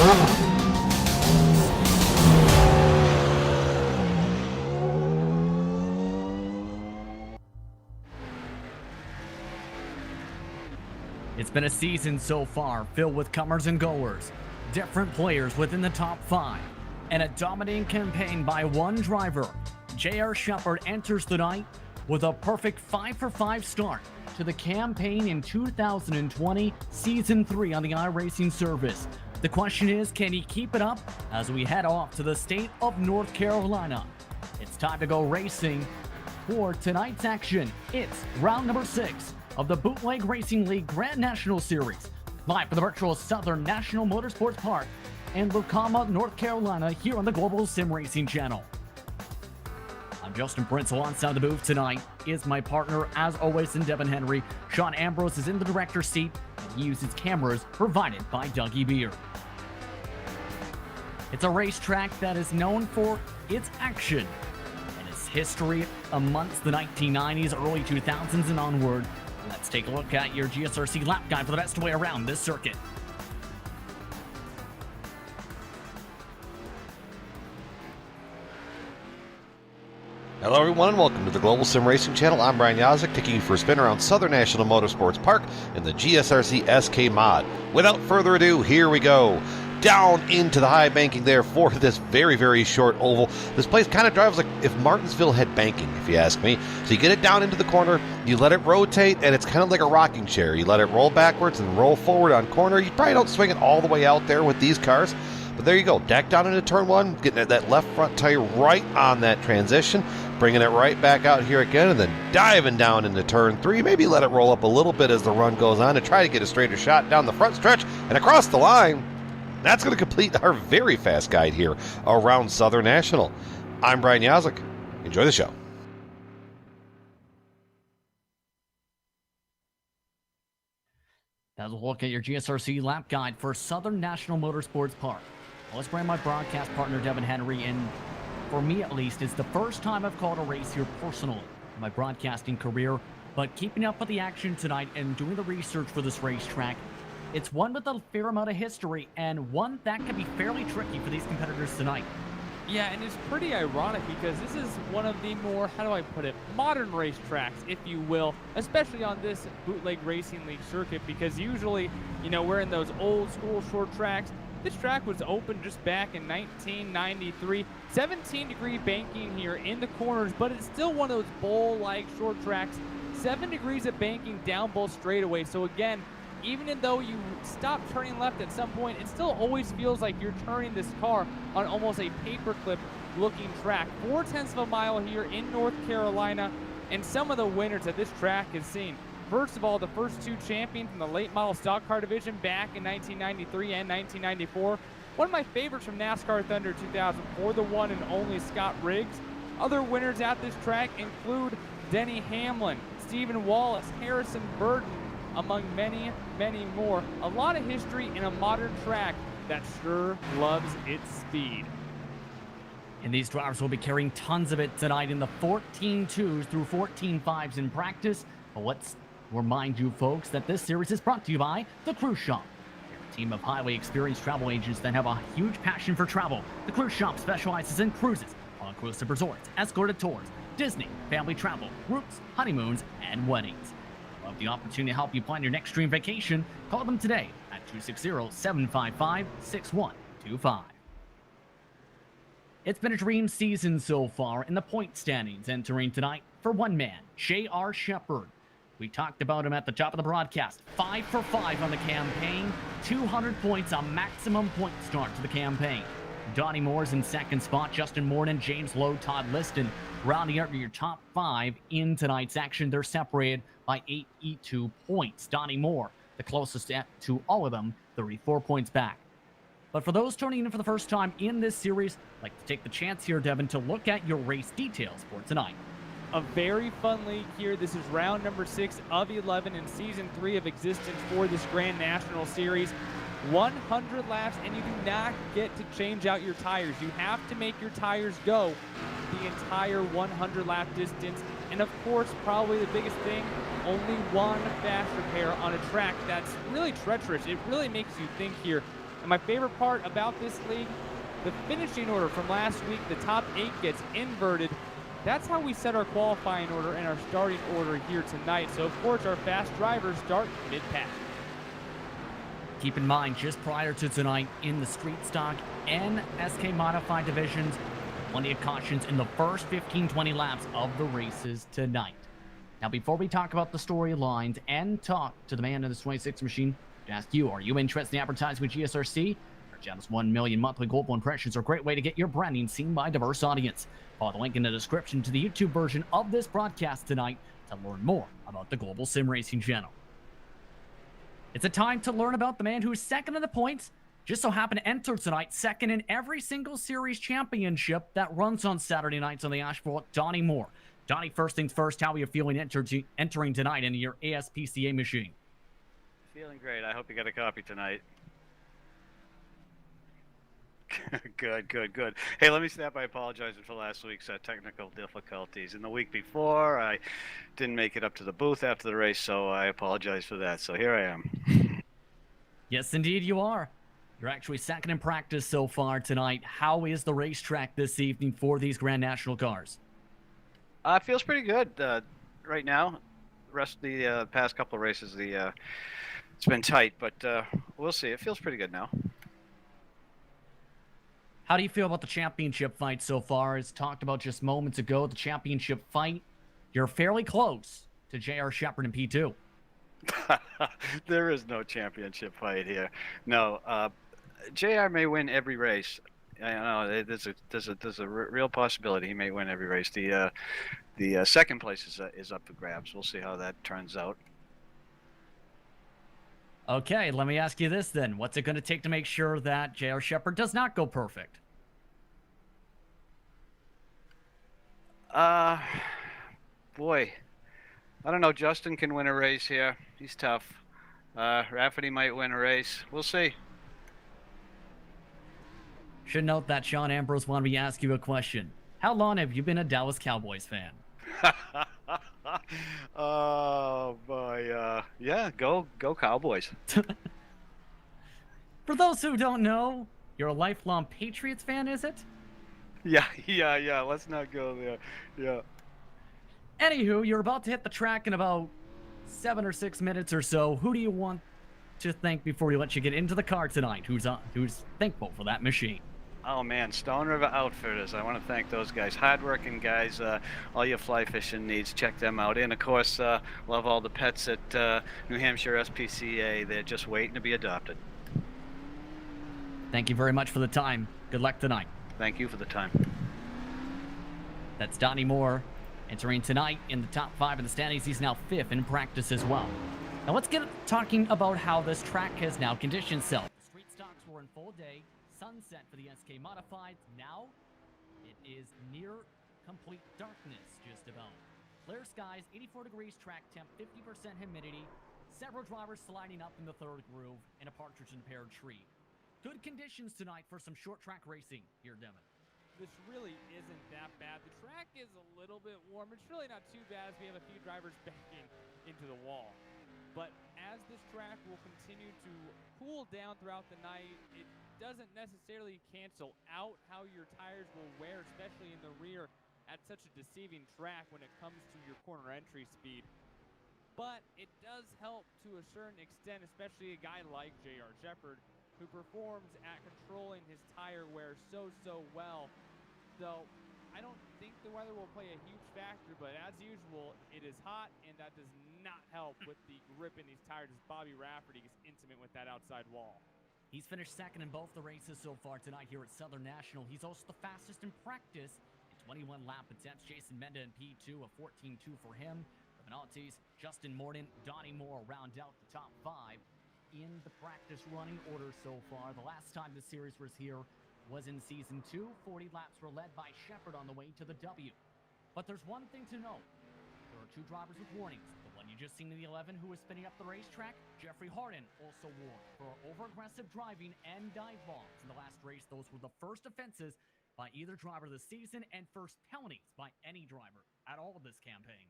It's been a season so far filled with comers and goers, different players within the top 5, and a dominating campaign by one driver. J.R. Shepherd enters the night with a perfect 5-for-5 start to the campaign in 2020 Season 3 on the iRacing service. The question is, can he keep it up as we head off to the state of North Carolina? It's time to go racing for tonight's action. It's round number 6 of the Bootleg Racing League Grand National Series, live from the virtual Southern National Motorsports Park in Lucama, North Carolina, here on the Global Sim Racing channel. I'm Justin Prince. Alongside the booth tonight is my partner, as always, in Devin Henry. Sean Ambrose is in the director's seat, and he uses cameras provided by Dougie Beer. It's a racetrack that is known for its action and its history amongst the 1990s, early 2000s, and onward. Let's take a look at your GSRC lap guide for the best way around this circuit. Hello everyone and welcome to the Global Sim Racing channel. I'm Brian Yazek, taking you for a spin around Southern National Motorsports Park in the GSRC SK mod. Without further ado, here we go. Down into the high banking there for this very, very short oval. This place kind of drives like if Martinsville had banking, if you ask me. So you get it down into the corner, you let it rotate, and it's kind of like a rocking chair. You let it roll backwards and roll forward on corner. You probably don't swing it all the way out there with these cars. But there you go, deck down into turn 1, getting that left front tire right on that transition, bringing it right back out here again, and then diving down into turn 3. Maybe let it roll up a little bit as the run goes on to try to get a straighter shot down the front stretch and across the line. That's going to complete our very fast guide here around Southern National. I'm Brian Yazek. Enjoy the show. That's a look at your GSRC lap guide for Southern National Motorsports Park. Let's bring my broadcast partner, Devin Henry, in. For me, at least, it's the first time I've called a race here personally in my broadcasting career, but keeping up with the action tonight and doing the research for this racetrack, it's one with a fair amount of history and one that can be fairly tricky for these competitors tonight. Yeah, and it's pretty ironic because this is one of the more, how do I put it, modern racetracks, if you will, especially on this Bootleg Racing League circuit, because usually, you know, we're in those old school short tracks. This track was opened just back in 1993. 17-degree banking here in the corners, but it's still one of those bowl-like short tracks. 7 degrees of banking down both straightaways. So again, even though you stop turning left at some point, it still always feels like you're turning this car on almost a paperclip looking track. 0.4 of a mile here in North Carolina, and some of the winners that this track has seen. First of all, the first 2 champions in the late model stock car division back in 1993 and 1994. One of my favorites from NASCAR Thunder 2004, the one and only Scott Riggs. Other winners at this track include Denny Hamlin, Stephen Wallace, Harrison Burton, among many, many more. A lot of history in a modern track that sure loves its speed. And these drivers will be carrying tons of it tonight in the 14.2s through 14.5s in practice. But let's remind you folks that this series is brought to you by The Cruise Shop. They're a team of highly experienced travel agents that have a huge passion for travel. The Cruise Shop specializes in cruises, all-inclusive resorts, escorted tours, Disney, family travel, groups, honeymoons, and weddings. Love the opportunity to help you plan your next dream vacation. Call them today at 260-755-6125. It's been a dream season so far in the point standings. Entering tonight for one man, J.R. Shepherd. We talked about him at the top of the broadcast. 5 for 5 on the campaign, 200 points, a maximum point start to the campaign. Donnie Moore's in second spot, Justin Morton, James Lowe, Todd Liston rounding out your top 5 in tonight's action. They're separated by 82 points. Donnie Moore, the closest to all of them, 34 points back. But for those tuning in for the first time in this series, I'd like to take the chance here, Devin, to look at your race details for tonight. A very fun league here. This is round number 6 of 11 in season 3 of existence for this Grand National Series. 100 laps, and you do not get to change out your tires. You have to make your tires go the entire 100 lap distance. And of course, probably the biggest thing, only one fast repair on a track that's really treacherous. It really makes you think here. And my favorite part about this league, the finishing order from last week, the top 8 gets inverted. That's how we set our qualifying order and our starting order here tonight. So, of course, our fast drivers start mid-pack. Keep in mind, just prior to tonight, in the Street Stock and SK Modified divisions, plenty of cautions in the first 15-20 laps of the races tonight. Now, before we talk about the storylines and talk to the man in the 26 machine, to ask you, are you interested in advertising with GSRC? Our channel's 1 million monthly global impressions are a great way to get your branding seen by a diverse audience. Follow the link in the description to the YouTube version of this broadcast tonight to learn more about the Global Sim Racing channel. It's a time to learn about the man who's second in the points, just so happened to enter tonight second in every single series championship that runs on Saturday nights on the asphalt, Donnie Moore. Donnie, first things first, how are you feeling entering tonight into your ASPCA machine? Feeling great. I hope you got a copy tonight. Good. Hey, let me snap. I apologize for last week's technical difficulties. And the week before, I didn't make it up to the booth after the race, so I apologize for that. So here I am. Yes, indeed you are. You're actually second in practice so far tonight. How is the racetrack this evening for these Grand National cars? It feels pretty good right now. Rest of the past couple of races, it's been tight, but we'll see. It feels pretty good now. How do you feel about the championship fight so far? As talked about just moments ago, the championship fight, you're fairly close to J.R. Shepherd in P2. There is no championship fight here. No, JR may win every race. I know there's a real possibility he may win every race. The second place is up for grabs. We'll see how that turns out. Okay, let me ask you this then. What's it going to take to make sure that J.R. Shepherd does not go perfect? Boy, I don't know. Justin can win a race here. He's tough. Rafferty might win a race. We'll see. Should note that Sean Ambrose wanted me to ask you a question. How long have you been a Dallas Cowboys fan? Oh boy, yeah, go Cowboys. For those who don't know, you're a lifelong Patriots fan, is it? Yeah. Let's not go there. Yeah. Anywho, you're about to hit the track in about 7 or 6 minutes or so. Who do you want to thank before we let you get into the car tonight? Who's thankful for that machine? Oh man, Stone River Outfitters. I want to thank those guys. Hardworking guys. All your fly fishing needs, check them out. And of course, love all the pets at New Hampshire SPCA. They're just waiting to be adopted. Thank you very much for the time. Good luck tonight. Thank you for the time. That's Donnie Moore entering tonight in the top 5 in the standings. He's now 5th in practice as well. Now let's get talking about how this track has now conditioned itself. The street stocks were in full day. Sunset for the SK Modified. Now it is near complete darkness just about. Clear skies, 84 degrees track temp, 50% humidity, several drivers sliding up in the third groove, and a partridge in pear tree. Good conditions tonight for some short track racing here, Devin. This really isn't that bad. The track is a little bit warm. It's really not too bad as we have a few drivers backing into the wall. But as this track will continue to cool down throughout the night, it doesn't necessarily cancel out how your tires will wear, especially in the rear at such a deceiving track when it comes to your corner entry speed. But it does help to a certain extent, especially a guy like J.R. Shepherd, who performs at controlling his tire wear so well. So I don't think the weather will play a huge factor, but as usual, it is hot, and that does not help with the grip in these tires as Bobby Rafferty gets intimate with that outside wall. He's finished second in both the races so far tonight here at Southern National. He's also the fastest in practice in 21 lap attempts. Jason Menda in P2, a 14.2 for him. The Benantes, Justin Morton, Donnie Moore round out the top 5 in the practice running order so far. The last time the series was here was in Season 2. 40 laps were led by Shepherd on the way to the W. But there's one thing to note. There are 2 drivers with warnings. The one you just seen in the 11 who was spinning up the racetrack, Jeffrey Harden, also warned for over-aggressive driving and dive bombs. In the last race, those were the first offenses by either driver of the season and first penalties by any driver at all this campaign.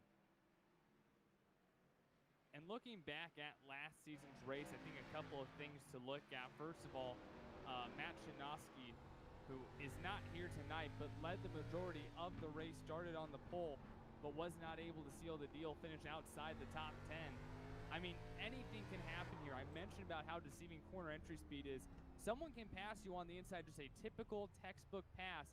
And looking back at last season's race, I think a couple of things to look at. First of all, Matt Shinosky, who is not here tonight, but led the majority of the race, started on the pole, but was not able to seal the deal, finish outside the top 10. I mean, anything can happen here. I mentioned about how deceiving corner entry speed is. Someone can pass you on the inside, just a typical textbook pass,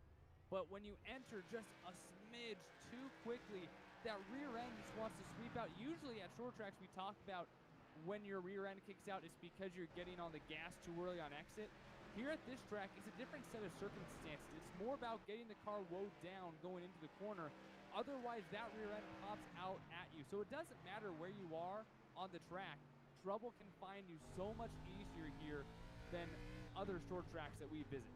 but when you enter just a smidge too quickly, that rear end just wants to sweep out. Usually at short tracks, we talk about when your rear end kicks out, it's because you're getting on the gas too early on exit. Here at this track, it's a different set of circumstances. It's more about getting the car woed down going into the corner. Otherwise, that rear end pops out at you. So it doesn't matter where you are on the track. Trouble can find you so much easier here than other short tracks that we visit.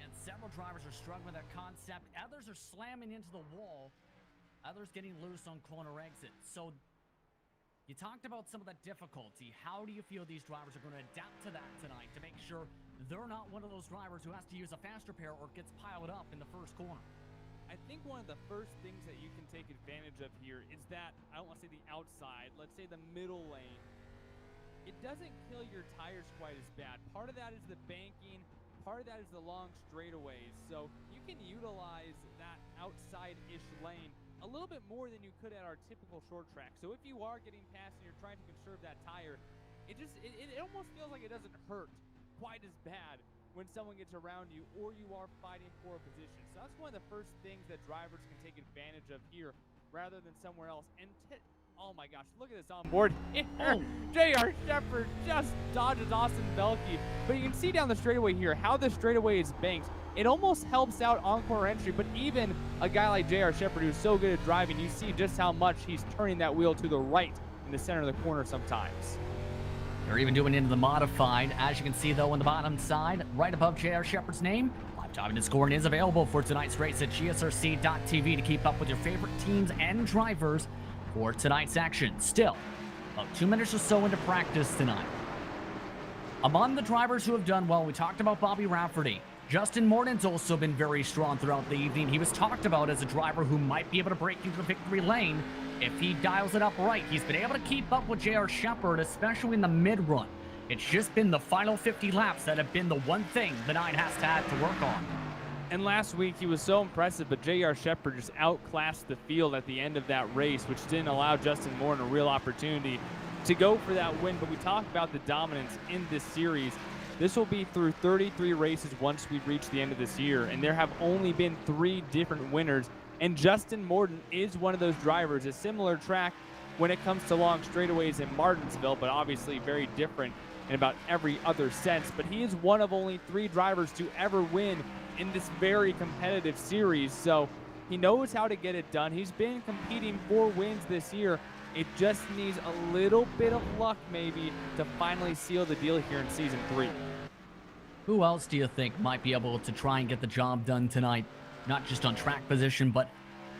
And several drivers are struggling with that concept. Others are slamming into the wall. Others getting loose on corner exits. So you talked about some of that difficulty. How do you feel these drivers are going to adapt to that tonight to make sure they're not one of those drivers who has to use a faster pair or gets piled up in the first corner? I think one of the first things that you can take advantage of here is that, I don't want to say the outside, let's say the middle lane. It doesn't kill your tires quite as bad. Part of that is the banking. Part of that is the long straightaways. So you can utilize that outside-ish lane a little bit more than you could at our typical short track. So if you are getting past and you're trying to conserve that tire, it almost feels like it doesn't hurt quite as bad when someone gets around you or you are fighting for a position. So that's one of the first things that drivers can take advantage of here rather than somewhere else. And oh my gosh, look at this on board here. J.R. Shepherd just dodges Austin Belke. But you can see down the straightaway here how the straightaway is banked. It almost helps out on corner entry, but even a guy like J.R. Shepherd who's so good at driving, you see just how much he's turning that wheel to the right in the center of the corner sometimes. They're even doing into the modified. As you can see, though, on the bottom side, right above J.R. Shepherd's name, live timing and scoring is available for tonight's race at GSRC.tv to keep up with your favorite teams and drivers for tonight's action. Still, about 2 minutes or so into practice tonight. Among the drivers who have done well, we talked about Bobby Rafferty. Justin Morton's also been very strong throughout the evening. He was talked about as a driver who might be able to break into the victory lane if he dials it up right. He's been able to keep up with J.R. Shepherd, especially in the mid-run. It's just been the final 50 laps that have been the one thing the nine has to have to work on. And last week he was so impressive, but J.R. Shepherd just outclassed the field at the end of that race, which didn't allow Justin Morton a real opportunity to go for that win. But we talk about the dominance in this series. This will be through 33 races once we reach the end of this year, and there have only been 3 different winners, and Justin Morton is one of those drivers. A similar track when it comes to long straightaways in Martinsville, but obviously very different in about every other sense. But he is one of only 3 drivers to ever win in this very competitive series, so he knows how to get it done. He's been competing for wins this year. It just needs a little bit of luck maybe to finally seal the deal here in Season 3. Who else do you think might be able to try and get the job done tonight? Not just on track position, but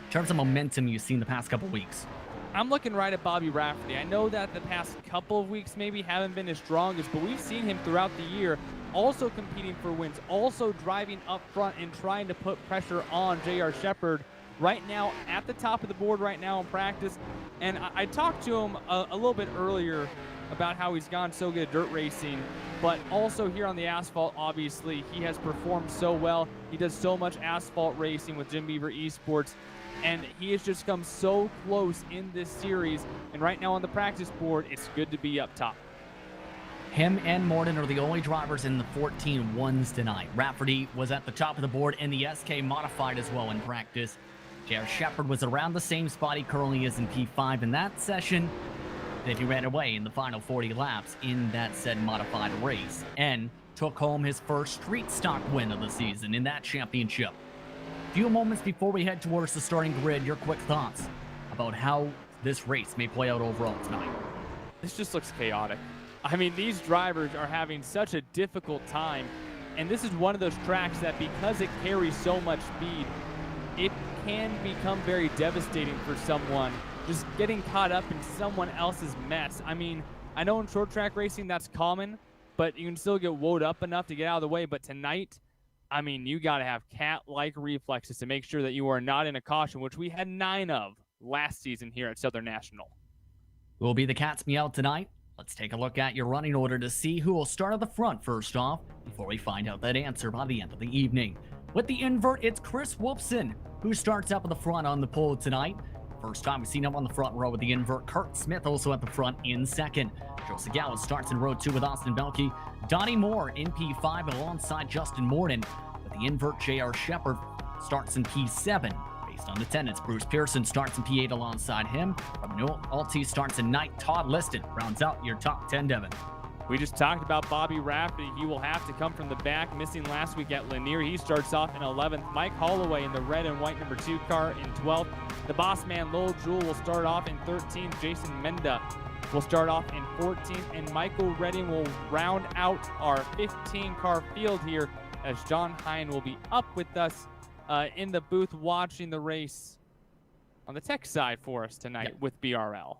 in terms of momentum you've seen the past couple weeks. I'm looking right at Bobby Rafferty. I know that the past couple of weeks maybe haven't been his strongest, but we've seen him throughout the year also competing for wins, also driving up front and trying to put pressure on J.R. Shepherd. Right now, at the top of the board right now in practice. And I talked to him a little bit earlier about how he's gone so good at dirt racing, but also here on the asphalt, obviously, he has performed so well. He does so much asphalt racing with Jim Beaver Esports, and he has just come so close in this series. And right now on the practice board, it's good to be up top. Him and Morton are the only drivers in the 14-1s tonight. Rafferty was at the top of the board in the SK Modified as well in practice. J.R. Shepherd was around the same spot he currently is in P5 in that session. Then he ran away in the final 40 laps in that said modified race and took home his first street stock win of the season in that championship. Few moments before we head towards the starting grid, your quick thoughts about how this race may play out overall tonight. This just looks chaotic. I mean, these drivers are having such a difficult time, and this is one of those tracks that because it carries so much speed, it can become very devastating for someone just getting caught up in someone else's mess. I mean, I know in short track racing that's common, but you can still get woed up enough to get out of the way. But tonight, I mean, you got to have cat-like reflexes to make sure that you are not in a caution, which we had 9 of last season here at Southern National. Will be the cat's meow tonight. Let's take a look at your running order to see who will start at the front first off, before we find out that answer by the end of the evening. With the invert, it's Chris Wolfson, who starts up at the front on the pole tonight. First time we've seen him on the front row with the invert. Kurt Smith also at the front in second. Joe Segala starts in row 2 with Austin Belke. Donnie Moore in P5 alongside Justin Morden. With the invert, J.R. Shepard starts in P7. Based on attendance, Bruce Pearson starts in P8 alongside him. From New Alti starts in 9th. Todd Liston rounds out your top 10, Devin. We just talked about Bobby Rafferty. He will have to come from the back, missing last week at Lanier. He starts off in 11th. Mike Holloway in the red and white number 2 car in 12th. The boss man, Lowell Jewell, will start off in 13th. Jason Menda will start off in 14th. And Michael Redding will round out our 15-car field here, as John Hine will be up with us in the booth watching the race on the tech side for us tonight with BRL.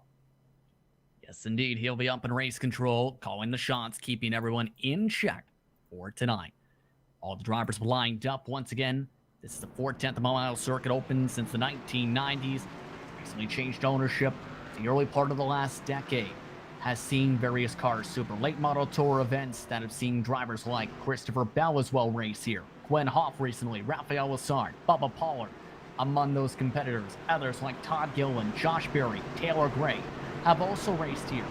Yes, indeed. He'll be up in race control, calling the shots, keeping everyone in check for tonight. All the drivers lined up once again. This is the 4/10 mile circuit, open since the 1990s. Recently changed ownership. The early part of the last decade has seen various cars, super late model tour events that have seen drivers like Christopher Bell as well race here. Gwen Hoff recently, Rafael Lessard, Bubba Pollard among those competitors. Others like Todd Gillen, Josh Berry, Taylor Gray have also raced here.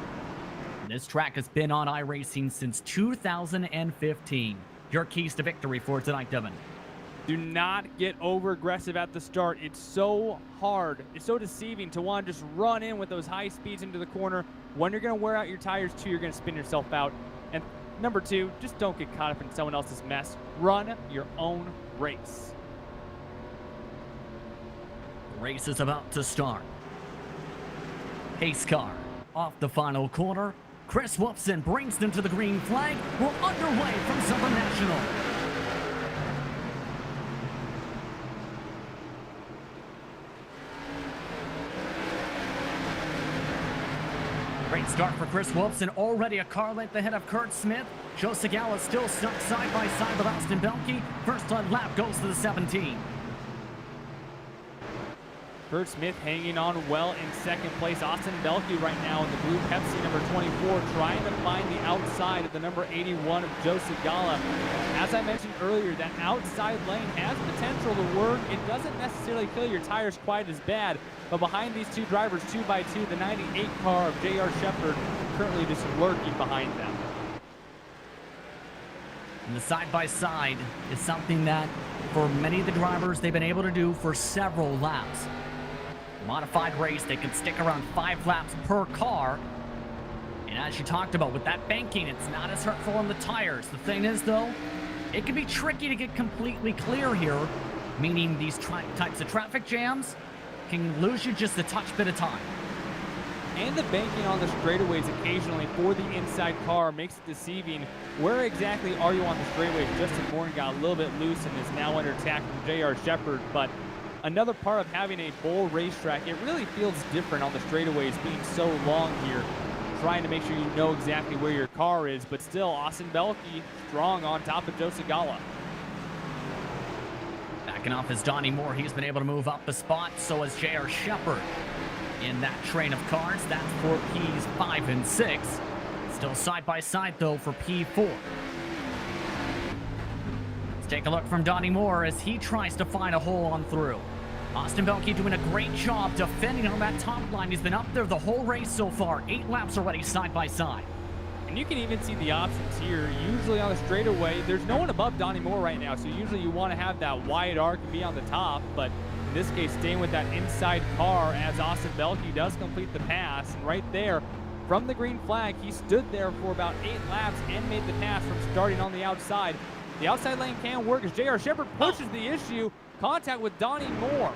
And this track has been on iRacing since 2015. Your keys to victory for tonight, Devin. Do not get over aggressive at the start. It's so hard. It's so deceiving to want to just run in with those high speeds into the corner. When you're going to wear out your tires too, you're going to spin yourself out. And number 2, just don't get caught up in someone else's mess. Run your own race. The race is about to start. Pace car off the final corner. Chris Wolfson brings them to the green flag. We're underway from Southern National. Great start for Chris Wolfson, already a car length ahead of Kurt Smith. Joe Segala still stuck side by side with Austin Belke. First lap goes to the 17. Kurt Smith hanging on well in second place. Austin Belke right now in the blue Pepsi number 24, trying to find the outside of the number 81 of Joe Segala. As I mentioned earlier, that outside lane has potential to work. It doesn't necessarily kill your tires quite as bad, but behind these two drivers, 2x2, the 98 car of J.R. Shepard currently just lurking behind them. And the side-by-side is something that, for many of the drivers, they've been able to do for several laps. Modified race, they can stick around 5 laps per car. And as you talked about, with that banking, it's not as hurtful on the tires. The thing is, though, it can be tricky to get completely clear here, meaning these types of traffic jams can lose you just a touch bit of time. And the banking on the straightaways occasionally for the inside car makes it deceiving. Where exactly are you on the straightaways? Justin Morgan got a little bit loose and is now under attack from J.R. Shepard, but another part of having a bowl racetrack, it really feels different on the straightaways being so long here, trying to make sure you know exactly where your car is, but still, Austin Belke strong on top of Joe Segala. Backing off is Donnie Moore. He's been able to move up a spot, so has J.R. Shepard. In that train of cars, that's for Ps 5 and 6. Still side by side, though, for P4. Let's take a look from Donnie Moore as he tries to find a hole on through. Austin Belke doing a great job defending on that top line. He's been up there the whole race so far. 8 laps already side by side. And you can even see the options here. Usually on the straightaway, there's no one above Donnie Moore right now, so usually you want to have that wide arc and be on the top, but in this case, staying with that inside car as Austin Belke does complete the pass. And right there, from the green flag, he stood there for about 8 laps and made the pass from starting on the outside. The outside lane can work as J.R. Shepard pushes the issue. Contact with Donnie Moore.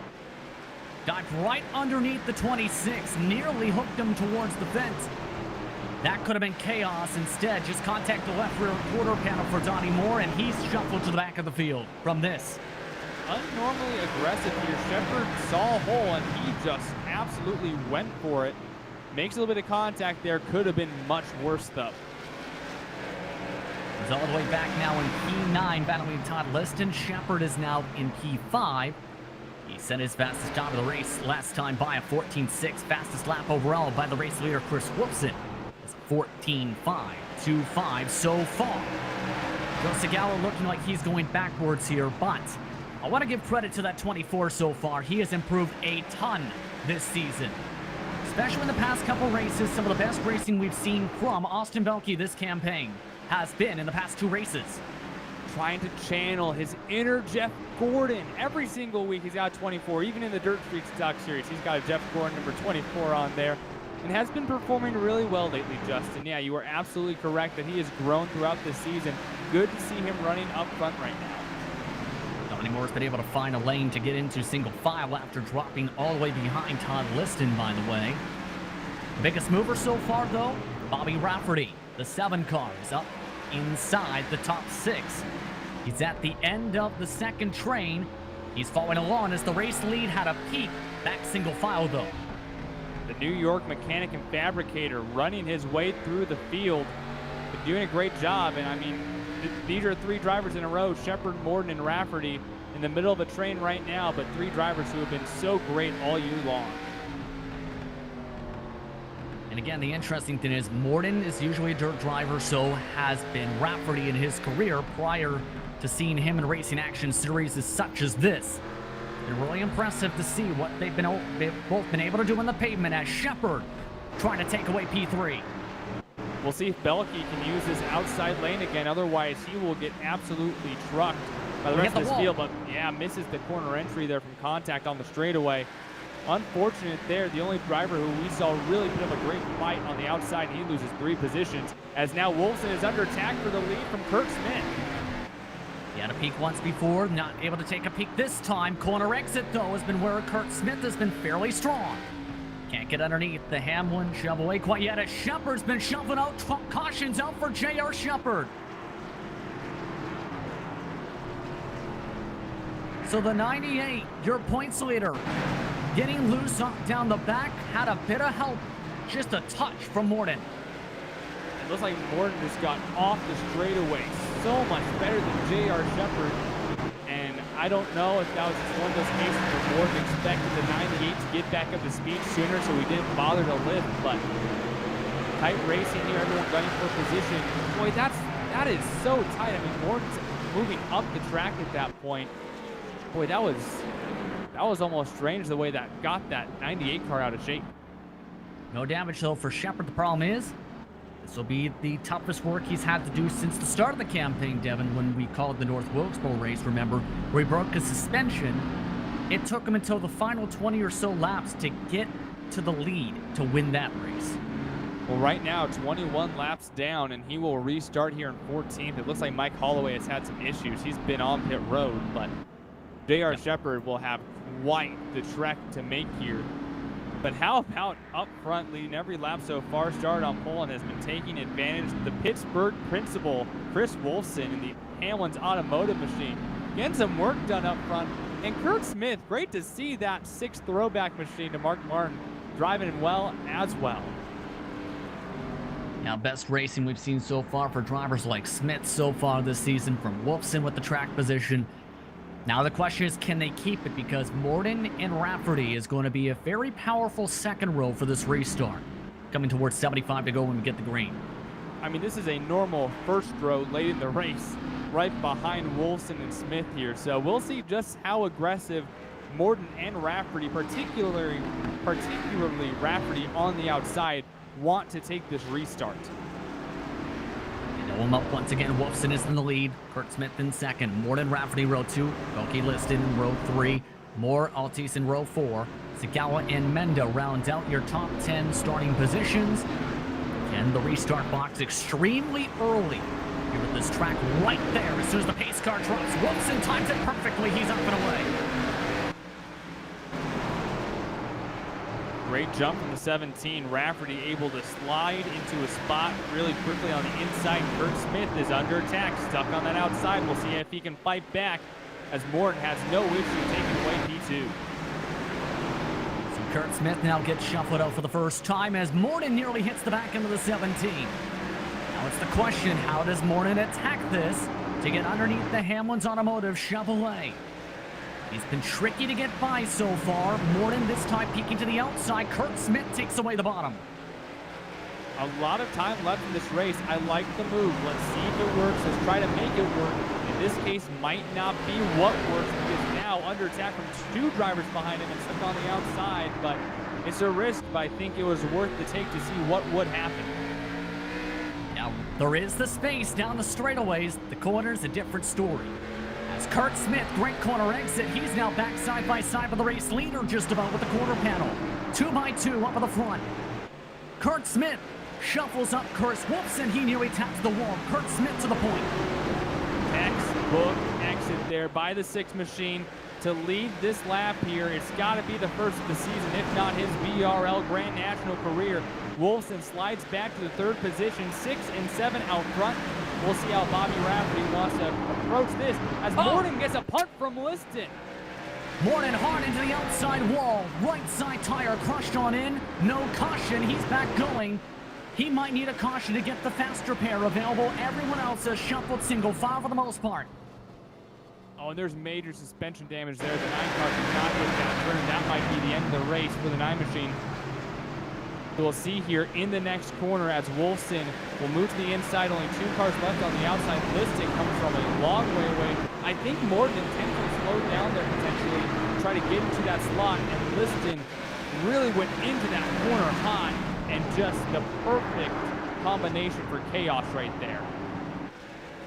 Dived right underneath the 26, nearly hooked him towards the fence. That could have been chaos. Instead, just contact the left rear quarter panel for Donnie Moore, and he's shuffled to the back of the field from this. Unnormally aggressive here. Shepard saw a hole, and he just absolutely went for it. Makes a little bit of contact there. Could have been much worse, though. He's all the way back now in P9, battling Todd Liston. Shepard is now in P5. He set his fastest time of the race last time by a 14.6, fastest lap overall by the race leader Chris Wolfson. It's 14-5, 2-5 so far. Joe Segala looking like he's going backwards here, but I want to give credit to that 24 so far. He has improved a ton this season, especially in the past couple races. Some of the best racing we've seen from Austin Belke this campaign has been in the past 2 races. Trying to channel his inner Jeff Gordon. Every single week he's got 24. Even in the Dirt Street Stock Series, he's got a Jeff Gordon number 24 on there. And has been performing really well lately, Justin. Yeah, you are absolutely correct that he has grown throughout this season. Good to see him running up front right now. Dominic Moore's been able to find a lane to get into single file after dropping all the way behind Todd Liston, by the way. The biggest mover so far, though, Bobby Rafferty. The 7 car is up inside the top 6. He's at the end of the second train. He's following along as the race lead had a peak back single file, though. The New York mechanic and fabricator running his way through the field. Been doing a great job, and I mean, these are 3 drivers in a row, Shepard, Morton, and Rafferty, in the middle of a train right now, but 3 drivers who have been so great all year long. And again, the interesting thing is Morton is usually a dirt driver, so has been Rafferty in his career prior to seeing him in racing action series such as this. Been really impressive to see what they've both been able to do on the pavement as Shepard trying to take away P3. We'll see if Belke can use this outside lane again. Otherwise, he will get absolutely trucked by the rest of this field. But yeah, misses the corner entry there from contact on the straightaway. Unfortunate there. The only driver who we saw really put up a great fight on the outside. He loses 3 positions as now Wolfson is under attack for the lead from Kurt Smith. He had a peak once before, not able to take a peak this time. Corner exit, though, has been where Kurt Smith has been fairly strong. Can't get underneath the Hamlin Chevrolet quite yet as Shepard's been shoving out. Cautions out for J.R. Shepard. So the 98, your points leader, getting loose down the back, had a bit of help, just a touch from Morton. It looks like Morton just got off the straightaway so much better than J.R. Shepard. And I don't know if that was just one of those cases where Morton expected the 98 to get back up to speed sooner, so he didn't bother to lift. But tight racing here, everyone gunning for position. Boy, that is so tight. I mean, Morton's moving up the track at that point. Boy, that was almost strange the way that got that 98 car out of shape. No damage, though, for Shepard. The problem is, this will be the toughest work he's had to do since the start of the campaign, Devin, when we called the North Wilkesboro race, remember, where he broke his suspension. It took him until the final 20 or so laps to get to the lead to win that race. Well, right now, 21 laps down, and he will restart here in 14th. It looks like Mike Holloway has had some issues. He's been on pit road, but J.R. Shepard will have quite the trek to make here. But how about up front, leading every lap so far? Started on pole and has been taking advantage. The Pittsburgh principal, Chris Wolfson, in the Hamlin's Automotive Machine. Getting some work done up front. And Kurt Smith, great to see that 6th throwback machine to Mark Martin driving well as well. Now, best racing we've seen so far for drivers like Smith so far this season, from Wolfson with the track position. Now the question is, can they keep it? Because Morton and Rafferty is going to be a very powerful second row for this restart. Coming towards 75 to go when we get the green. I mean, this is a normal first row late in the race, right behind Wolfson and Smith here. So we'll see just how aggressive Morton and Rafferty, particularly Rafferty on the outside, want to take this restart. Him up once again. Wolfson is in the lead. Kurt Smith in second. Morton, Rafferty, row 2. Belke Liston in row 3. Moore, Altice in row 4. Segala and Menda round out your top 10 starting positions. And the restart box extremely early here at this track right there. As soon as the pace car drops, Wolfson times it perfectly. He's up and away. Great jump from the 17. Rafferty able to slide into a spot really quickly on the inside. Kurt Smith is under attack, stuck on that outside. We'll see if he can fight back as Morton has no issue taking away P2. So Kurt Smith now gets shuffled out for the first time as Morton nearly hits the back end of the 17. Now it's the question, how does Morton attack this to get underneath the Hamlin's Automotive Chevrolet? He's been tricky to get by so far. Morton this time peeking to the outside. Kurt Smith takes away the bottom. A lot of time left in this race. I like the move. Let's see if it works. Let's try to make it work. In this case, might not be what works because now under attack from 2 drivers behind him and stuck on the outside. But it's a risk, but I think it was worth the take to see what would happen. Now, there is the space down the straightaways. The corner's a different story. As Kurt Smith, great corner exit, he's now back side by side with the race leader just about with the quarter panel. 2 by 2 up at the front. Kurt Smith shuffles up Chris Wolfson. He nearly taps the wall. Kurt Smith to the point. Textbook exit there by the 6 machine to lead this lap here. It's got to be the first of the season, if not his VRL Grand National career. Wolfson slides back to the 3rd position, 6 and 7 out front. We'll see how Bobby Rafferty wants to approach this as Morton gets a punt from Liston. Morton hard into the outside wall. Right side tire crushed on in. No caution. He's back going. He might need a caution to get the faster pair available. Everyone else has shuffled single file for the most part. Oh, and there's major suspension damage there. The 9 car did not hit that turn. That might be the end of the race for the 9 machine. We'll see here in the next corner as Wolfson will move to the inside. Only 2 cars left on the outside. Liston comes from a long way away. I think Morton intentionally slowed down there potentially, try to get into that slot, and Liston really went into that corner hot, and just the perfect combination for chaos right there.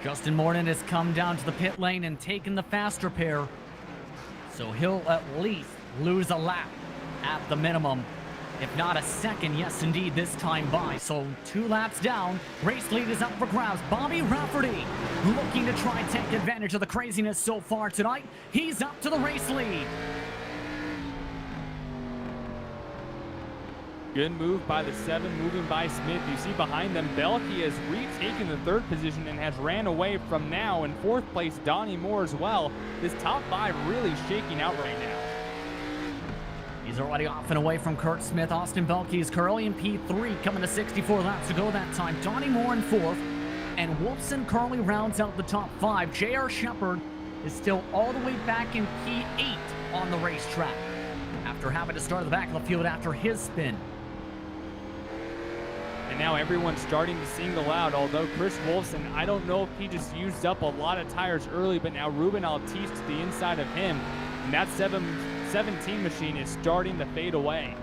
Justin Morton has come down to the pit lane and taken the faster pair, so he'll at least lose a lap at the minimum. If not a second, yes indeed, this time by. So 2 laps down, race lead is up for grabs. Bobby Rafferty looking to try and take advantage of the craziness so far tonight. He's up to the race lead. Good move by the 7, moving by Smith. You see behind them, Belke has retaken the 3rd position and has ran away from now in 4th place, Donnie Moore as well. This top 5 really shaking out right now. He's already off and away from Kurt Smith. Austin Belke is currently in P3, coming to 64 laps to go that time. Donnie Moore in 4th, and Wolfson currently rounds out the top 5. J.R. Shepard is still all the way back in P8 on the racetrack after having to start at the back of the field after his spin. And now everyone's starting to single out, although Chris Wolfson, I don't know if he just used up a lot of tires early, but now Ruben Altice to the inside of him, and that 17 machine is starting to fade away.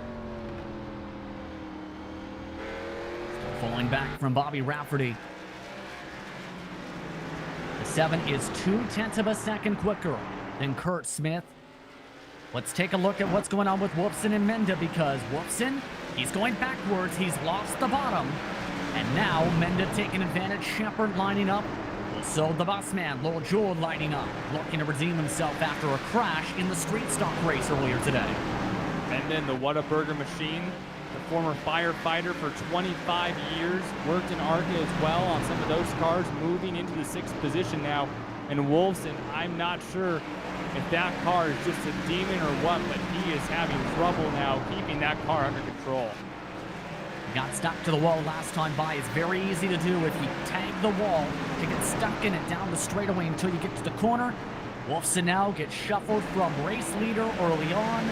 Still falling back from Bobby Rafferty. The 7 is 0.2 of a second quicker than Kurt Smith. Let's take a look at what's going on with Wolfson and Menda, because Wolfson, he's going backwards. He's lost the bottom. And now Menda taking advantage. Shepard lining up. Also the boss man, Lowell Jewell, lining up, looking to redeem himself after a crash in the street stock race earlier today. And then the Whataburger machine, the former firefighter for 25 years, worked in ARCA as well on some of those cars, moving into the 6th position now. And Wolfson, I'm not sure if that car is just a demon or what, but he is having trouble now keeping that car under control. Got stuck to the wall last time by. It's very easy to do if you tag the wall to get stuck in it down the straightaway until you get to the corner. Wolfson now gets shuffled from race leader early on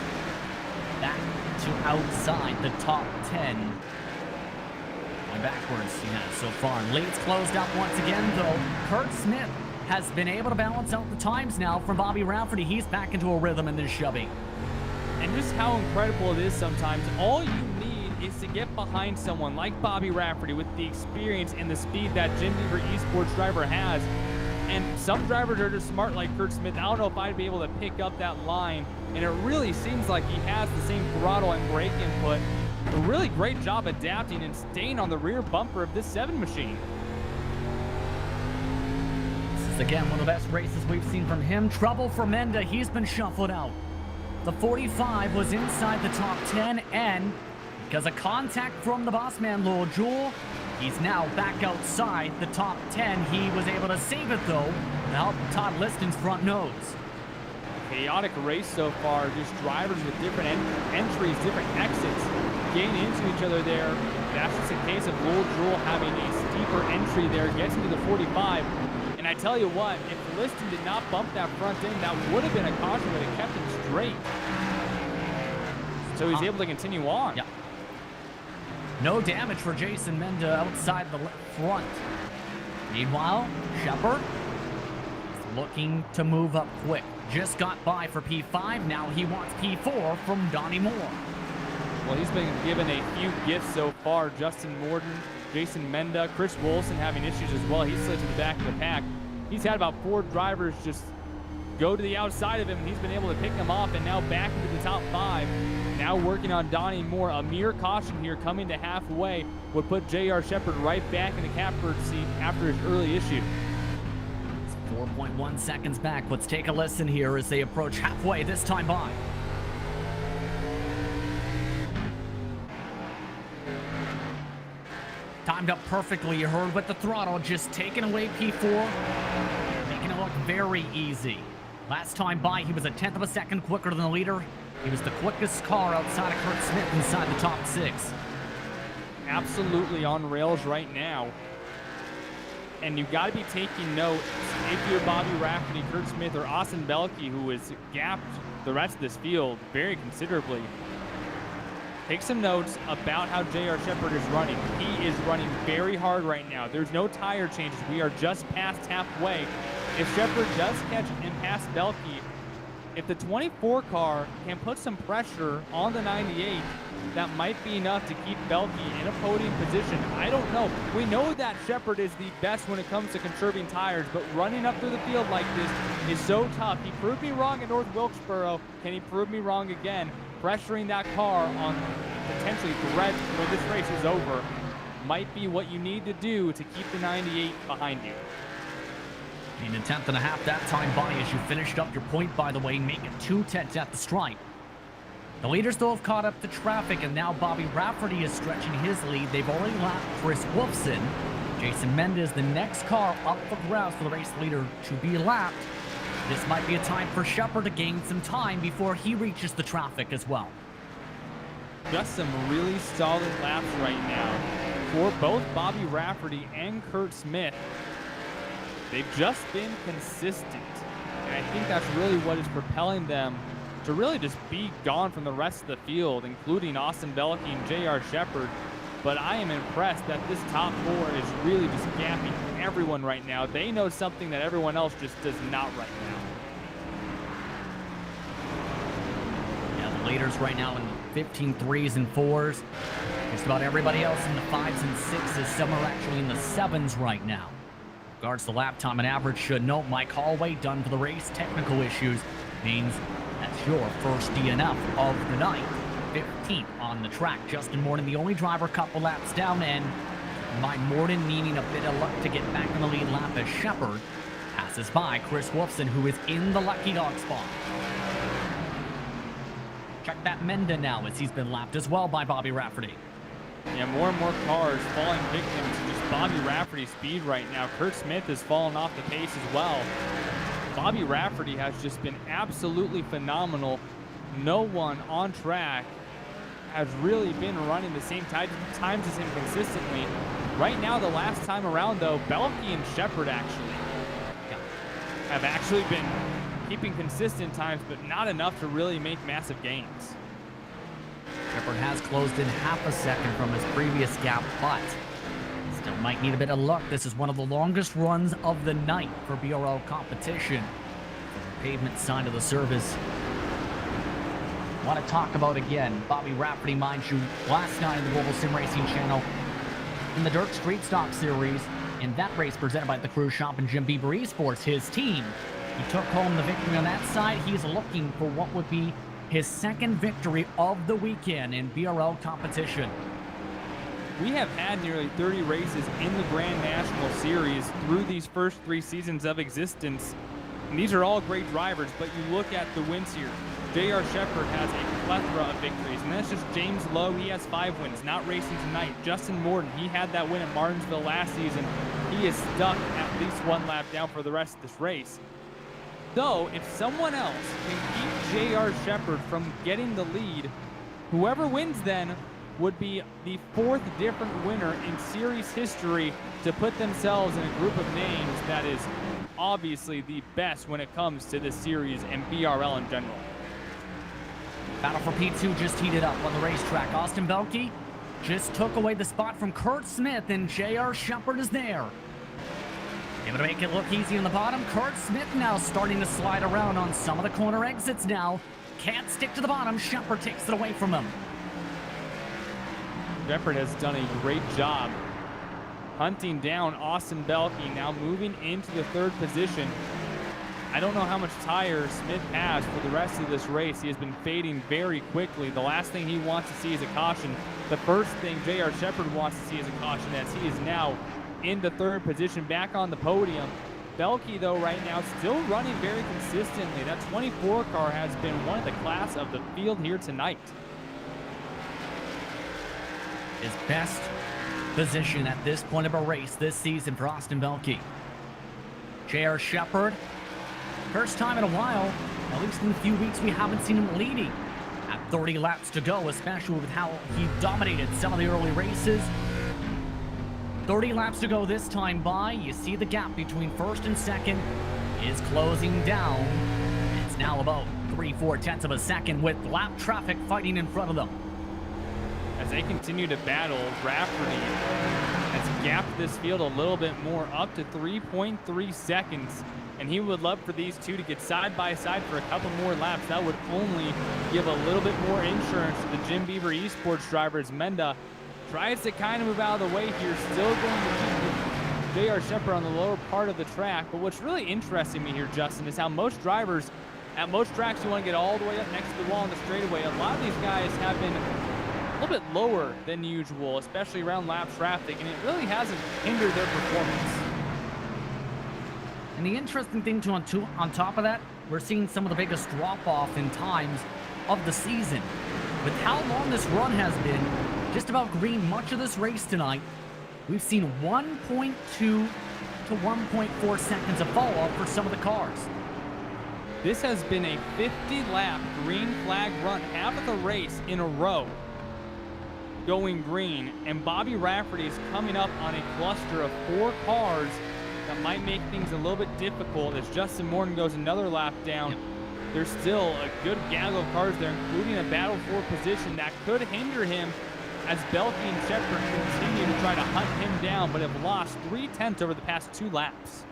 back to outside the top 10. Going backwards, so far. Lead's closed up once again, though. Kurt Smith has been able to balance out the times now from Bobby Rafferty. He's back into a rhythm in this Chevy. And just how incredible it is sometimes. All you need is to get behind someone like Bobby Rafferty with the experience and the speed that Jim Beaver Esports driver has. And some drivers are just smart like Kurt Smith. I don't know if I'd be able to pick up that line. And it really seems like he has the same throttle and brake input. A really great job adapting and staying on the rear bumper of this 7 machine. This is again one of the best races we've seen from him. Trouble for Menda. He's been shuffled out. The 45 was inside the top 10, and because of contact from the boss man, Lowell Jewell, he's now back outside the top 10. He was able to save it, though, to help Todd Liston's front nose. Chaotic race so far. Just drivers with different entries, different exits, getting into each other there. That's just a case of Lowell Jewell having a steeper entry there, gets into the 45. And I tell you what, if Liston did not bump that front end, that would have been a caution, but it kept him straight. So he's able to continue on. Yeah. No damage for Jason Menda outside the front. Meanwhile, Shepard is looking to move up quick. Just got by for P5. Now he wants P4 from Donnie Moore. Well, he's been given a few gifts so far. Justin Morden, Jason Menda, Chris Wilson having issues as well. He slid to the back of the pack. He's had about 4 drivers just go to the outside of him. He's been able to pick them off, and now back into the top 5. Now working on Donnie Moore. A mere caution here coming to halfway would put J.R. Shepard right back in the catbird seat after his early issue. It's 4.1 seconds back. Let's take a listen here as they approach halfway this time by. Timed up perfectly, you heard with the throttle, just taking away P4, making it look very easy. Last time by, he was a 1/10 of a second quicker than the leader. He was the quickest car outside of Kurt Smith inside the top 6. Absolutely on rails right now. And you've got to be taking note if you're Bobby Rafferty, Kurt Smith, or Austin Belke, who has gapped the rest of this field very considerably. Take some notes about how J.R. Shepard is running. He is running very hard right now. There's no tire changes. We are just past halfway. If Shepard does catch and pass Belke, if the 24 car can put some pressure on the 98, that might be enough to keep Belke in a podium position. I don't know. We know that Shepard is the best when it comes to conserving tires, but running up through the field like this is so tough. He proved me wrong at North Wilkesboro. Can he prove me wrong again? Pressuring that car on potentially threats when this race is over might be what you need to do to keep the 98 behind you. In a 1/10 and a half that time by as you finished up your point, by the way, make it 2/10 at the stripe. The leaders, though, have caught up to traffic, and now Bobby Rafferty is stretching his lead. They've already lapped Chris Wolfson. Jason Mendez, the next car up the grass for the race leader to be lapped. This might be a time for Shepard to gain some time before he reaches the traffic as well. Just some really solid laps right now for both Bobby Rafferty and Kurt Smith. They've just been consistent, and I think that's really what is propelling them to really just be gone from the rest of the field, including Austin Belke and J.R. Shepard. But I am impressed that this top 4 is really just gapping everyone right now. They know something that everyone else just does not right now. Yeah, the leaders right now in 15 3s and 4s. Just about everybody else in the 5s and 6s. Some are actually in the 7s right now. Regards to lap time and average, should note Mike Holloway done for the race. Technical issues means that's your first DNF of the night. 15th on the track. Justin Morden, the only driver a couple laps down, and by Morden needing a bit of luck to get back in the lead lap as Shepard passes by Chris Wolfson, who is in the lucky dog spot. Check that Menda now as he's been lapped as well by Bobby Rafferty. Yeah, more and more cars falling victim to just Bobby Rafferty's speed right now. Kurt Smith has fallen off the pace as well. Bobby Rafferty has just been absolutely phenomenal. No one on track has really been running the same times as him consistently. Right now, the last time around, though, Belke and Shepard have actually been keeping consistent times, but not enough to really make massive gains. Shepard has closed in half a second from his previous gap, but still might need a bit of luck. This is one of the longest runs of the night for BRL competition. From the pavement side of the service. Want to talk about again, Bobby Rafferty, mind you, last night in the Global Sim Racing channel in the Dirt Street Stock Series, in that race presented by the Cruise Shop and Jim Bieber Esports, his team. He took home the victory on that side. He's looking for what would be his second victory of the weekend in BRL competition. We have had nearly 30 races in the Grand National Series through these first 3 seasons of existence. And these are all great drivers, but you look at the wins here. J.R. Shepard has a plethora of victories, and that's just James Lowe. He has 5 wins, not racing tonight. Justin Morden, he had that win at Martinsville last season. He is stuck at least 1 lap down for the rest of this race. Though, if someone else can keep J.R. Shepard from getting the lead, whoever wins then would be the 4th different winner in series history to put themselves in a group of names that is obviously the best when it comes to this series and BRL in general. Battle for P2 just heated up on the racetrack. Austin Belke just took away the spot from Kurt Smith, and J.R. Shepherd is there. Able to make it look easy on the bottom. Kurt Smith now starting to slide around on some of the corner exits now. Can't stick to the bottom. Shepherd takes it away from him. Shepherd has done a great job hunting down Austin Belke, now moving into the 3rd position. I don't know how much tire Smith has for the rest of this race. He has been fading very quickly. The last thing he wants to see is a caution. The first thing J.R. Shepherd wants to see is a caution, as he is now into 3rd position, back on the podium. Belke, though, right now still running very consistently. That 24 car has been one of the class of the field here tonight. His best position at this point of a race this season for Austin Belke. J.R. Shepherd, first time in a while, at least in a few weeks, we haven't seen him leading at 30 laps to go, especially with how he dominated some of the early races. 30 laps to go this time by. You see the gap between 1st and 2nd is closing down. It's now about 3/4 tenths of a second with lap traffic fighting in front of them. As they continue to battle, Rafferty has gapped this field a little bit more, up to 3.3 seconds. And he would love for these two to get side by side for a couple more laps. That would only give a little bit more insurance to the Jim Beaver Esports drivers. Menda tries to kind of move out of the way here, still going to keep J.R. Shepherd on the lower part of the track. But what's really interesting me here, Justin, is how most drivers, at most tracks, you want to get all the way up next to the wall on the straightaway. A lot of these guys have been a little bit lower than usual, especially around lap traffic, and it really hasn't hindered their performance. And the interesting thing too, on top of that, we're seeing some of the biggest drop-off in times of the season. With how long this run has been, just about green much of this race tonight, we've seen 1.2 to 1.4 seconds of fall-off for some of the cars. This has been a 50-lap green flag run, half of the race in a row going green, and Bobby Rafferty is coming up on a cluster of 4 cars that might make things a little bit difficult as Justin Morton goes another lap down. Yep. There's still a good gaggle of cars there, including a battle for position that could hinder him as Belke and Shepherd continue to try to hunt him down, but have lost 3/10 over the past 2 laps.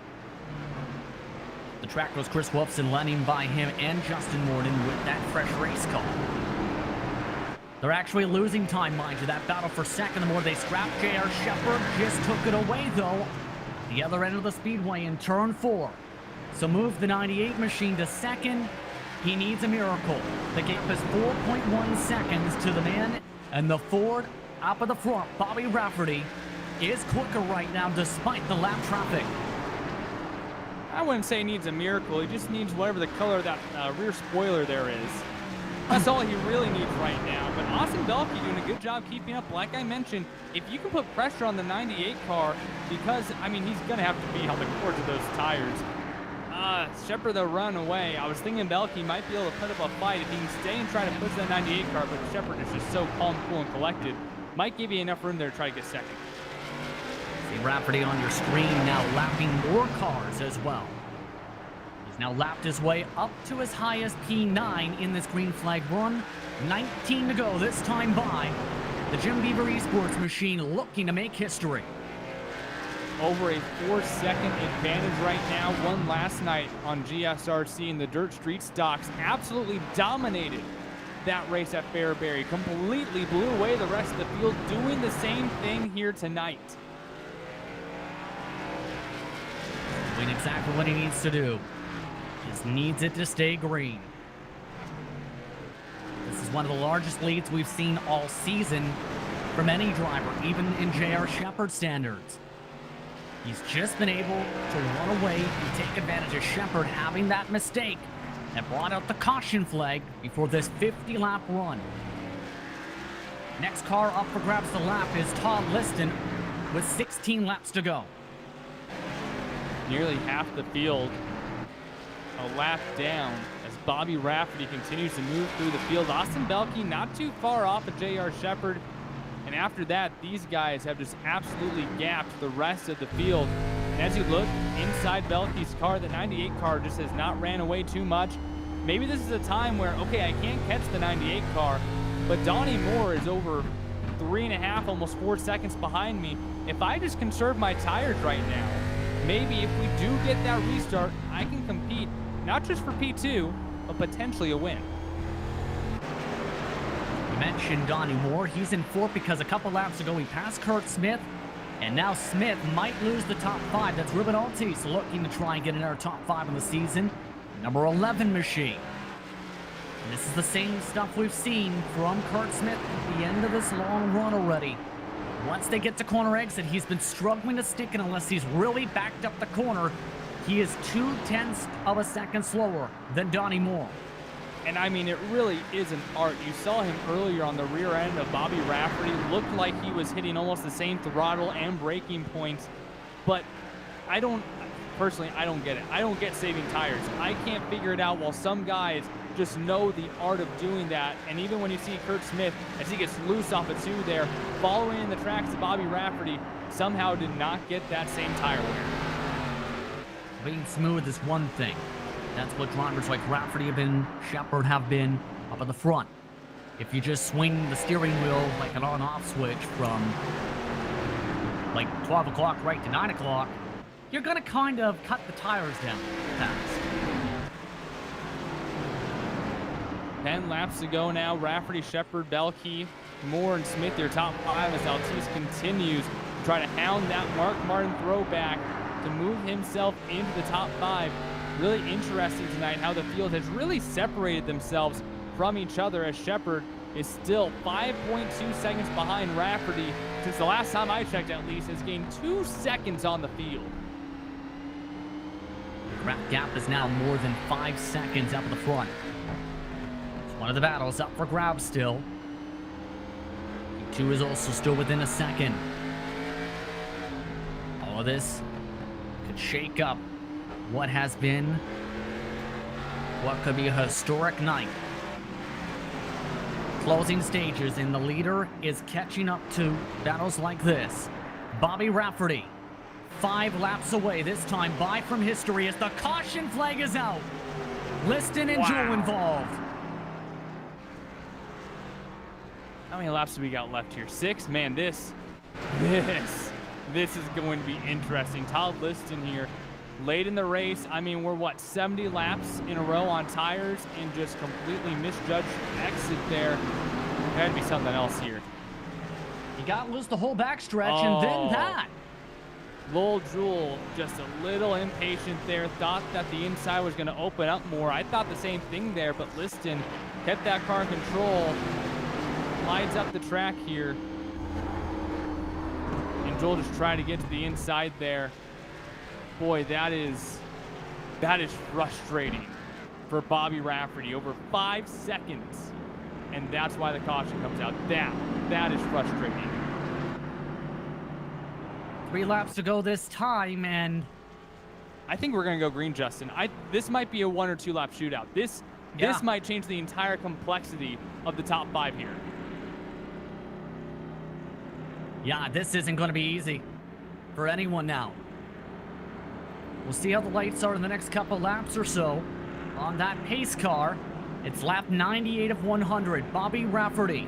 The track was Chris Wolfson landing by him and Justin Morton with that fresh race car. They're actually losing time, mind you. That battle for second, the more they scrap. J.R. Shepherd just took it away, though. The other end of the speedway in turn 4. So move the 98 machine to second. He needs a miracle. The gap is 4.1 seconds to the man, and the Ford up at the front, Bobby Rafferty, is quicker right now despite the lap traffic. I wouldn't say he needs a miracle. He just needs whatever the color of that rear spoiler there is. That's all he really needs right now. But Austin Belke doing a good job keeping up. Like I mentioned, if you can put pressure on the 98 car, because, I mean, he's going to have to be on the cords of those tires. Shepherd, though, run away. I was thinking Belke might be able to put up a fight if he can stay and try to push that 98 car, but Shepherd is just so calm, cool, and collected. Might give you enough room there to try to get second. See Rafferty on your screen now lapping more cars as well. He's now lapped his way up to his highest P9 in this green flag run. 19 to go this time by. The Jim Beaver Esports machine looking to make history. Over a 4-second advantage right now. Won last night on GSRC, and the Dirt Street Stocks absolutely dominated that race at Fairbury. Completely blew away the rest of the field, doing the same thing here tonight. Doing exactly what he needs to do. Just needs it to stay green. This is one of the largest leads we've seen all season from any driver, even in J.R. Shepherd standards. He's just been able to run away and take advantage of Shepherd having that mistake that brought out the caution flag before this 50-lap run. Next car up for grabs the lap is Todd Liston with 16 laps to go. Nearly half the field a lap down as Bobby Rafferty continues to move through the field. Austin Belke not too far off of J.R. Shepherd. And after that, these guys have just absolutely gapped the rest of the field. And as you look inside Belke's car, the 98 car just has not ran away too much. Maybe this is a time where, okay, I can't catch the 98 car, but Donnie Moore is over 3.5, almost 4 seconds behind me. If I just conserve my tires right now, maybe if we do get that restart, I can compete not just for P2, but potentially a win. You mentioned Donnie Moore. He's in fourth because a couple laps ago he passed Kurt Smith. And now Smith might lose the top 5. That's Ruben Altis looking to try and get another top 5 in the season. Number 11 machine. And this is the same stuff we've seen from Kurt Smith at the end of this long run already. Once they get to corner exit, he's been struggling to stick it unless he's really backed up the corner. He is 0.2 of a second slower than Donnie Moore. And I mean, it really is an art. You saw him earlier on the rear end of Bobby Rafferty. Looked like he was hitting almost the same throttle and braking points. But personally, I don't get it. I don't get saving tires. I can't figure it out, while some guys just know the art of doing that. And even when you see Kurt Smith, as he gets loose off a 2 there, following in the tracks of Bobby Rafferty, somehow did not get that same tire wear. Being smooth is one thing. That's what drivers like Rafferty Shepherd have been up at the front. If you just swing the steering wheel like an on-off switch from like 12 o'clock right to 9 o'clock, you're going to kind of cut the tires down fast. 10 laps to go now. Rafferty, Shepherd, Belkey, Moore, and Smith, their top 5 as Altis continues to try to hound that Mark Martin throwback to move himself into the top 5. Really interesting tonight how the field has really separated themselves from each other, as Shepherd is still 5.2 seconds behind Rafferty. Since the last time I checked, at least, has gained 2 seconds on the field. The gap is now more than 5 seconds up at the front. It's one of the battles up for grabs still. P2 is also still within a second. All of this could shake up what has been, what could be a historic night. Closing stages, and the leader is catching up to battles like this. Bobby Rafferty, 5 laps away, this time by from history as the caution flag is out. Liston and Joe involved. How many laps do we got left here? 6? Man, this is going to be interesting. Todd Liston here, late in the race. I mean, we're what, 70 laps in a row on tires, and just completely misjudged exit there. There had to be something else here. He got loose the whole backstretch, and then that. Lowell Jewell just a little impatient there, thought that the inside was going to open up more. I thought the same thing there, but Liston kept that car in control, lines up the track here, and Jewell just trying to get to the inside there. Boy, that is frustrating for Bobby Rafferty. Over 5 seconds, and that's why the caution comes out. That is frustrating. 3 laps to go this time, and I think we're gonna go green, Justin. This might be a 1 or 2 lap shootout. This might change the entire complexity of the top 5 here. Yeah, this isn't going to be easy for anyone now. We'll see how the lights are in the next couple laps or so on that pace car. It's lap 98 of 100. Bobby Rafferty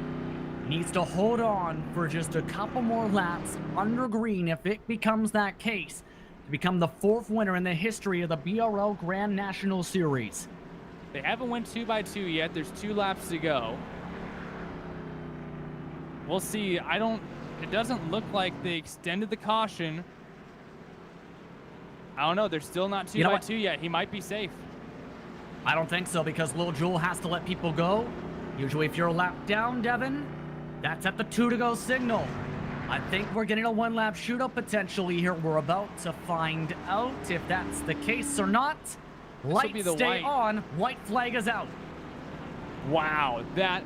needs to hold on for just a couple more laps under green if it becomes that case to become the 4th winner in the history of the BRL Grand National Series. They haven't went 2x2 yet. There's 2 laps to go. We'll see. It doesn't look like they extended the caution. I don't know. They're still not 2x2 yet. He might be safe. I don't think so, because Lil Jewel has to let people go. Usually if you're a lap down, Devin, that's at the 2 to go signal. I think we're getting a 1-lap shootout potentially here. We're about to find out if that's the case or not. Lights stay on. White flag is out. Wow, that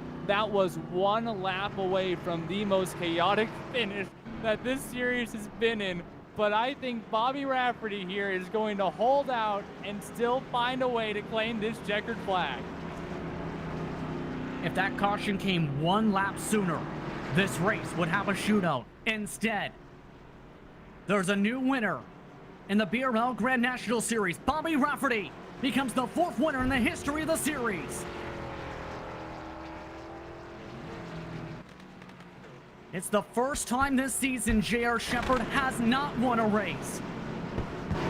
was 1 lap away from the most chaotic finish that this series has been in. But I think Bobby Rafferty here is going to hold out and still find a way to claim this checkered flag. If that caution came 1 lap sooner, this race would have a shootout. Instead, there's a new winner in the BRL Grand National Series. Bobby Rafferty becomes the 4th winner in the history of the series. It's the first time this season J.R. Shepherd has not won a race.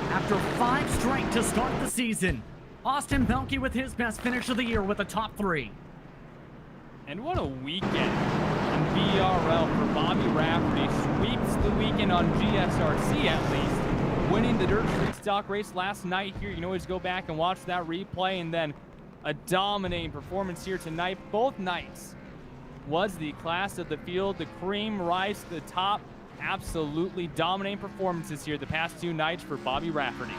After 5 straight to start the season, Austin Belke with his best finish of the year with a top 3. And what a weekend in VRL for Bobby Rafferty. Sweeps the weekend on GSRC at least. Winning the Dirt Street Stock race last night here. You can always go back and watch that replay. And then a dominating performance here tonight. Both nights was the class of the field. The cream rise to the top. Absolutely dominating performances here the past 2 nights for Bobby Rafferty.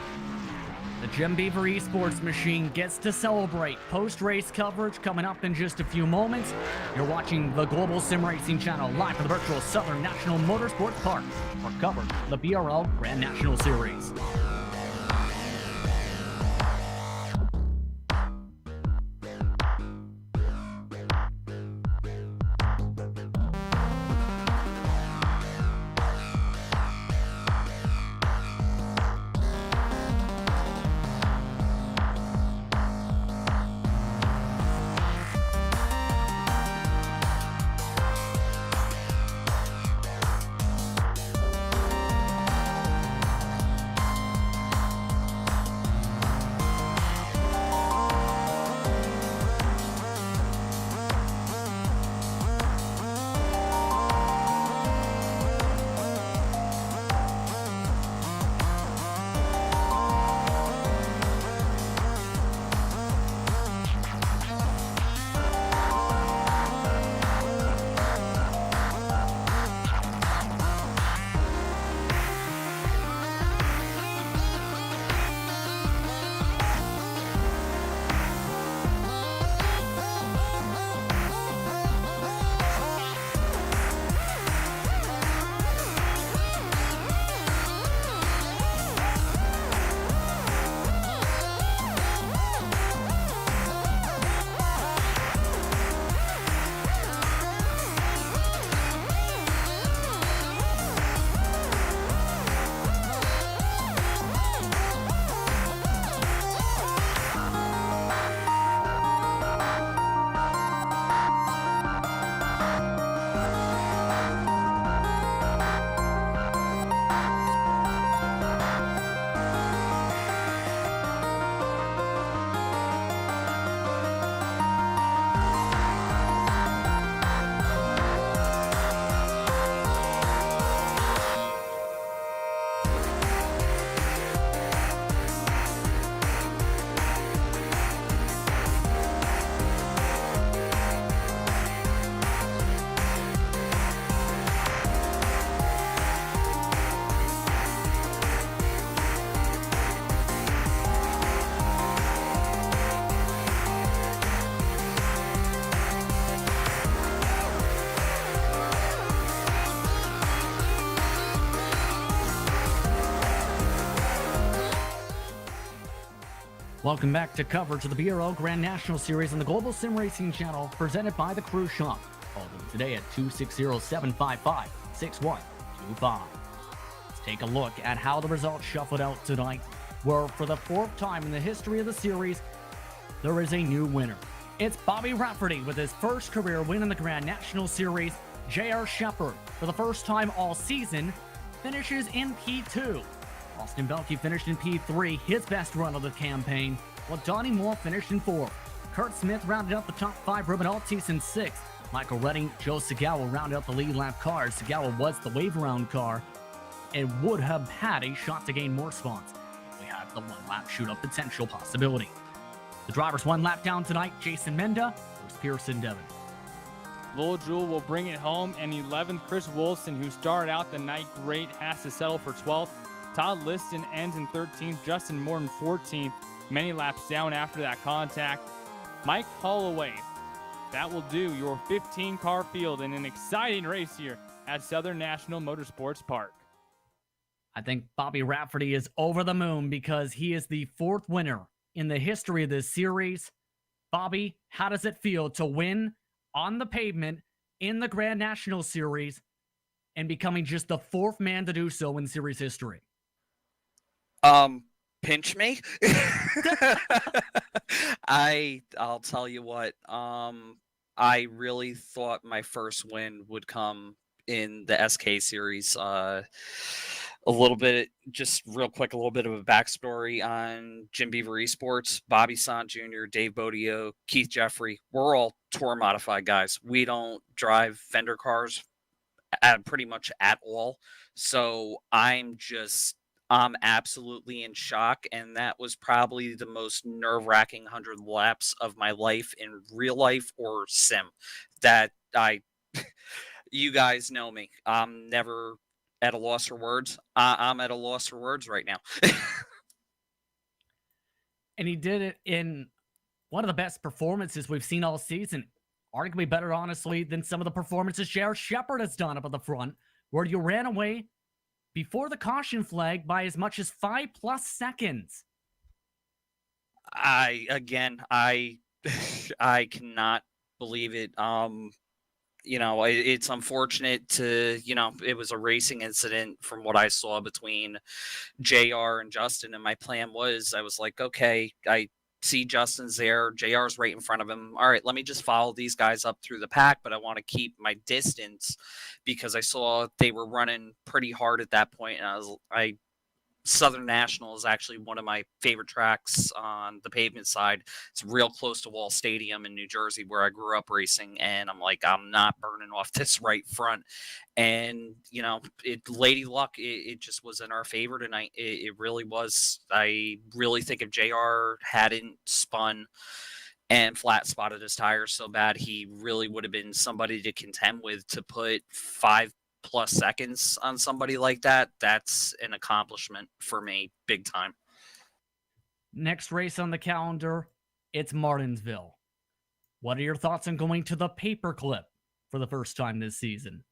The Jim Beaver Esports machine gets to celebrate. Post-race coverage coming up in just a few moments. You're watching the Global Sim Racing Channel live from the virtual Southern National Motorsports Park for coverage of the BRL Grand National Series. Welcome back to coverage of the BRL Grand National Series on the Global Sim Racing Channel, presented by The Crew Shop. Call them today at 260-755-6125. Let's take a look at how the results shuffled out tonight, where for the 4th time in the history of the series, there is a new winner. It's Bobby Rafferty with his first career win in the Grand National Series. J.R. Shepherd, for the first time all season, finishes in P2. Austin Belke finished in P3, his best run of the campaign, while Donnie Moore finished in 4th. Kurt Smith rounded out the top 5, Ruben Altis in 6th. Michael Redding, Joe Segawa rounded out the lead lap cars. Segawa was the wave-around car and would have had a shot to gain more spots. We have the one-lap shoot-up potential possibility. The drivers 1 lap down tonight, Jason Menda versus Pearson Devon. Lowell Jewell will bring it home, and 11th, Chris Wilson, who started out the night great, has to settle for 12th. Todd Liston ends in 13th, Justin Morton 14th, many laps down after that contact. Mike Holloway, that will do your 15-car field in an exciting race here at Southern National Motorsports Park. I think Bobby Rafferty is over the moon because he is the 4th winner in the history of this series. Bobby, how does it feel to win on the pavement in the Grand National Series and becoming just the 4th man to do so in series history? Pinch me. I'll tell you what, I really thought my first win would come in the SK series. A little bit, just real quick, a little bit of a backstory on Jim Beaver Esports. Bobby Sant Jr., Dave Bodio, Keith Jeffrey, we're all tour modified guys. We don't drive Fender cars pretty much at all. So I'm absolutely in shock. And that was probably the most nerve-wracking 100 laps of my life in real life or sim that you guys know me. I'm never at a loss for words. I'm at a loss for words right now. And he did it in one of the best performances we've seen all season. Arguably better, honestly, than some of the performances J.R. Shepard has done up at the front, where you ran away before the caution flag by as much as 5+ seconds. I cannot believe it. It's unfortunate it was a racing incident from what I saw between JR and Justin. And my plan was, I was like, okay, I see Justin's there. JR's right in front of him. All right, let me just follow these guys up through the pack, but I want to keep my distance because I saw they were running pretty hard at that point. And Southern National is actually one of my favorite tracks on the pavement side. It's real close to Wall Stadium in New Jersey where I grew up racing. And I'm like, I'm not burning off this right front. And, Lady Luck, it just was in our favor tonight. It really was. I really think if JR hadn't spun and flat spotted his tires so bad, he really would have been somebody to contend with to put 5+ seconds on somebody like that. That's an accomplishment for me, big time. Next race on the calendar, it's Martinsville. What are your thoughts on going to the Paperclip for the first time this season?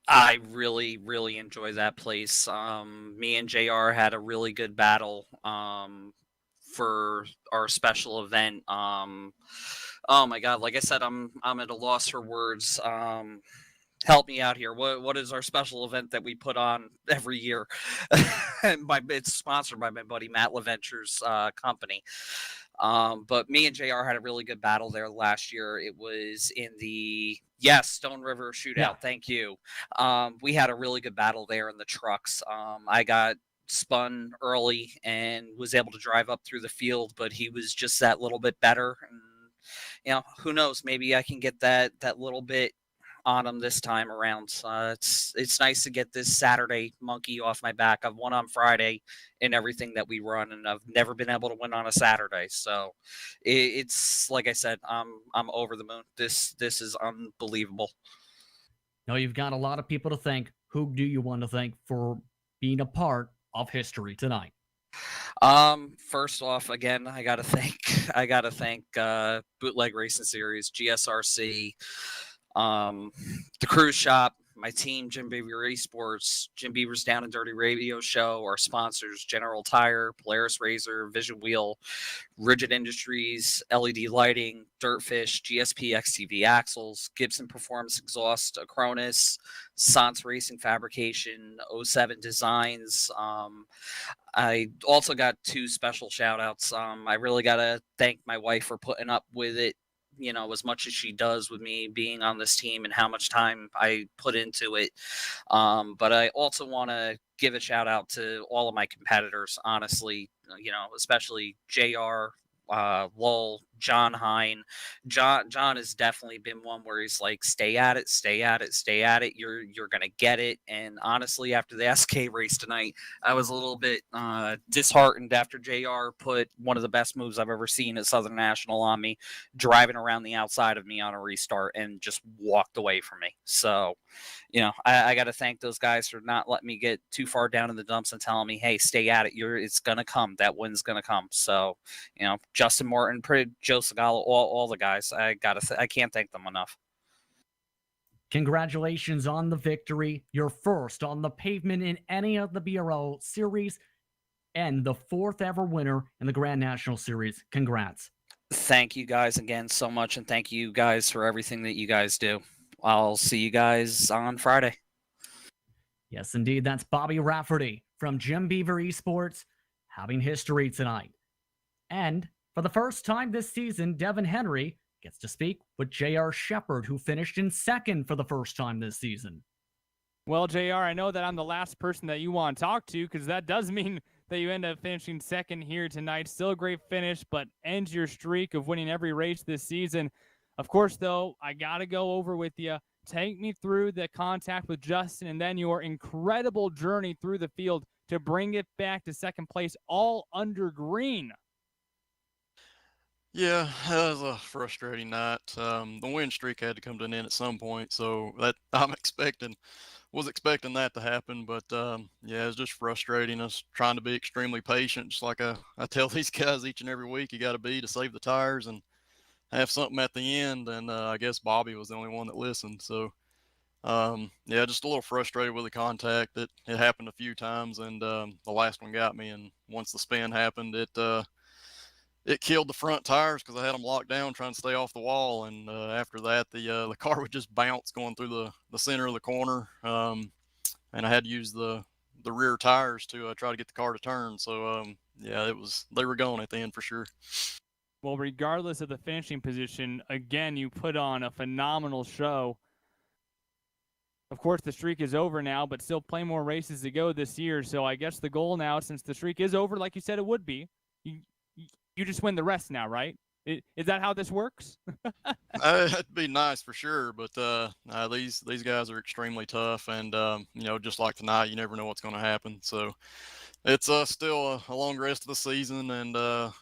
I really, really enjoy that place. Me and JR had a really good battle for our special event. Oh my God, like I said, I'm at a loss for words. Help me out here. What is our special event that we put on every year? And it's sponsored by my buddy Matt LaVenture's company. But me and JR had a really good battle there last year. It was in the Stone River Shootout. Yeah. Thank you. We had a really good battle there in the trucks. I got spun early and was able to drive up through the field, but he was just that little bit better. And who knows? Maybe I can get that little bit on him this time around. It's nice to get this Saturday monkey off my back. I've won on Friday in everything that we run, and I've never been able to win on a Saturday. So it's like I said, I'm over the moon. This is unbelievable. Now you've got a lot of people to thank. Who do you want to thank for being a part of history tonight? First off, again, I gotta thank Bootleg Racing Series, GSRC, the Cruise Shop, my team, Jim Beaver Esports, Jim Beaver's Down and Dirty Radio Show, our sponsors, General Tire, Polaris Razor, Vision Wheel, Rigid Industries, LED Lighting, Dirtfish, GSP XTV Axles, Gibson Performance Exhaust, Acronis, Sans Racing Fabrication, 07 Designs. I also got 2 special shout outs. I really got to thank my wife for putting up with it, as much as she does with me being on this team and how much time I put into it. But I also want to give a shout out to all of my competitors, honestly, especially JR, Lowell, John Hine. John has definitely been one where he's like, stay at it, stay at it, stay at it. You're going to get it. And honestly, after the SK race tonight, I was a little bit disheartened after JR put one of the best moves I've ever seen at Southern National on me, driving around the outside of me on a restart and just walked away from me. So, I got to thank those guys for not letting me get too far down in the dumps and telling me, hey, stay at it. It's going to come. That win's going to come. So, Justin Morton, Joe Segalo, all the guys. I can't thank them enough. Congratulations on the victory. Your first on the pavement in any of the BRL series and the 4th ever winner in the Grand National Series. Congrats. Thank you guys again so much, and thank you guys for everything that you guys do. I'll see you guys on Friday. Yes, indeed. That's Bobby Rafferty from Jim Beaver Esports having history tonight. And for the first time this season, Devin Henry gets to speak with J.R. Shepard, who finished in second for the first time this season. Well, JR, I know that I'm the last person that you want to talk to, because that does mean that you end up finishing second here tonight. Still a great finish, but ends your streak of winning every race this season. Of course, though, I got to go over with you. Take me through the contact with Justin and then your incredible journey through the field to bring it back to second place, all under green. Yeah, that was a frustrating night. The win streak had to come to an end at some point, so that was expecting that to happen. But yeah, it's just frustrating. Us trying to be extremely patient, just like I tell these guys each and every week. You got to be to save the tires and have something at the end. And I guess Bobby was the only one that listened. So yeah, just a little frustrated with the contact. It happened a few times, and the last one got me. And once the spin happened, it killed the front tires because I had them locked down trying to stay off the wall. And after that, the car would just bounce going through the center of the corner. And I had to use the rear tires to try to get the car to turn. So yeah, they were going at the end for sure. Well, regardless of the finishing position, again, you put on a phenomenal show. Of course, the streak is over now, but still plenty more races to go this year. So I guess the goal now, since the streak is over, like you said it would be, you just win the rest now, right? Is that how this works? It'd be nice for sure, but these guys are extremely tough, and you know, just like tonight, you never know what's going to happen. So it's still a long rest of the season, and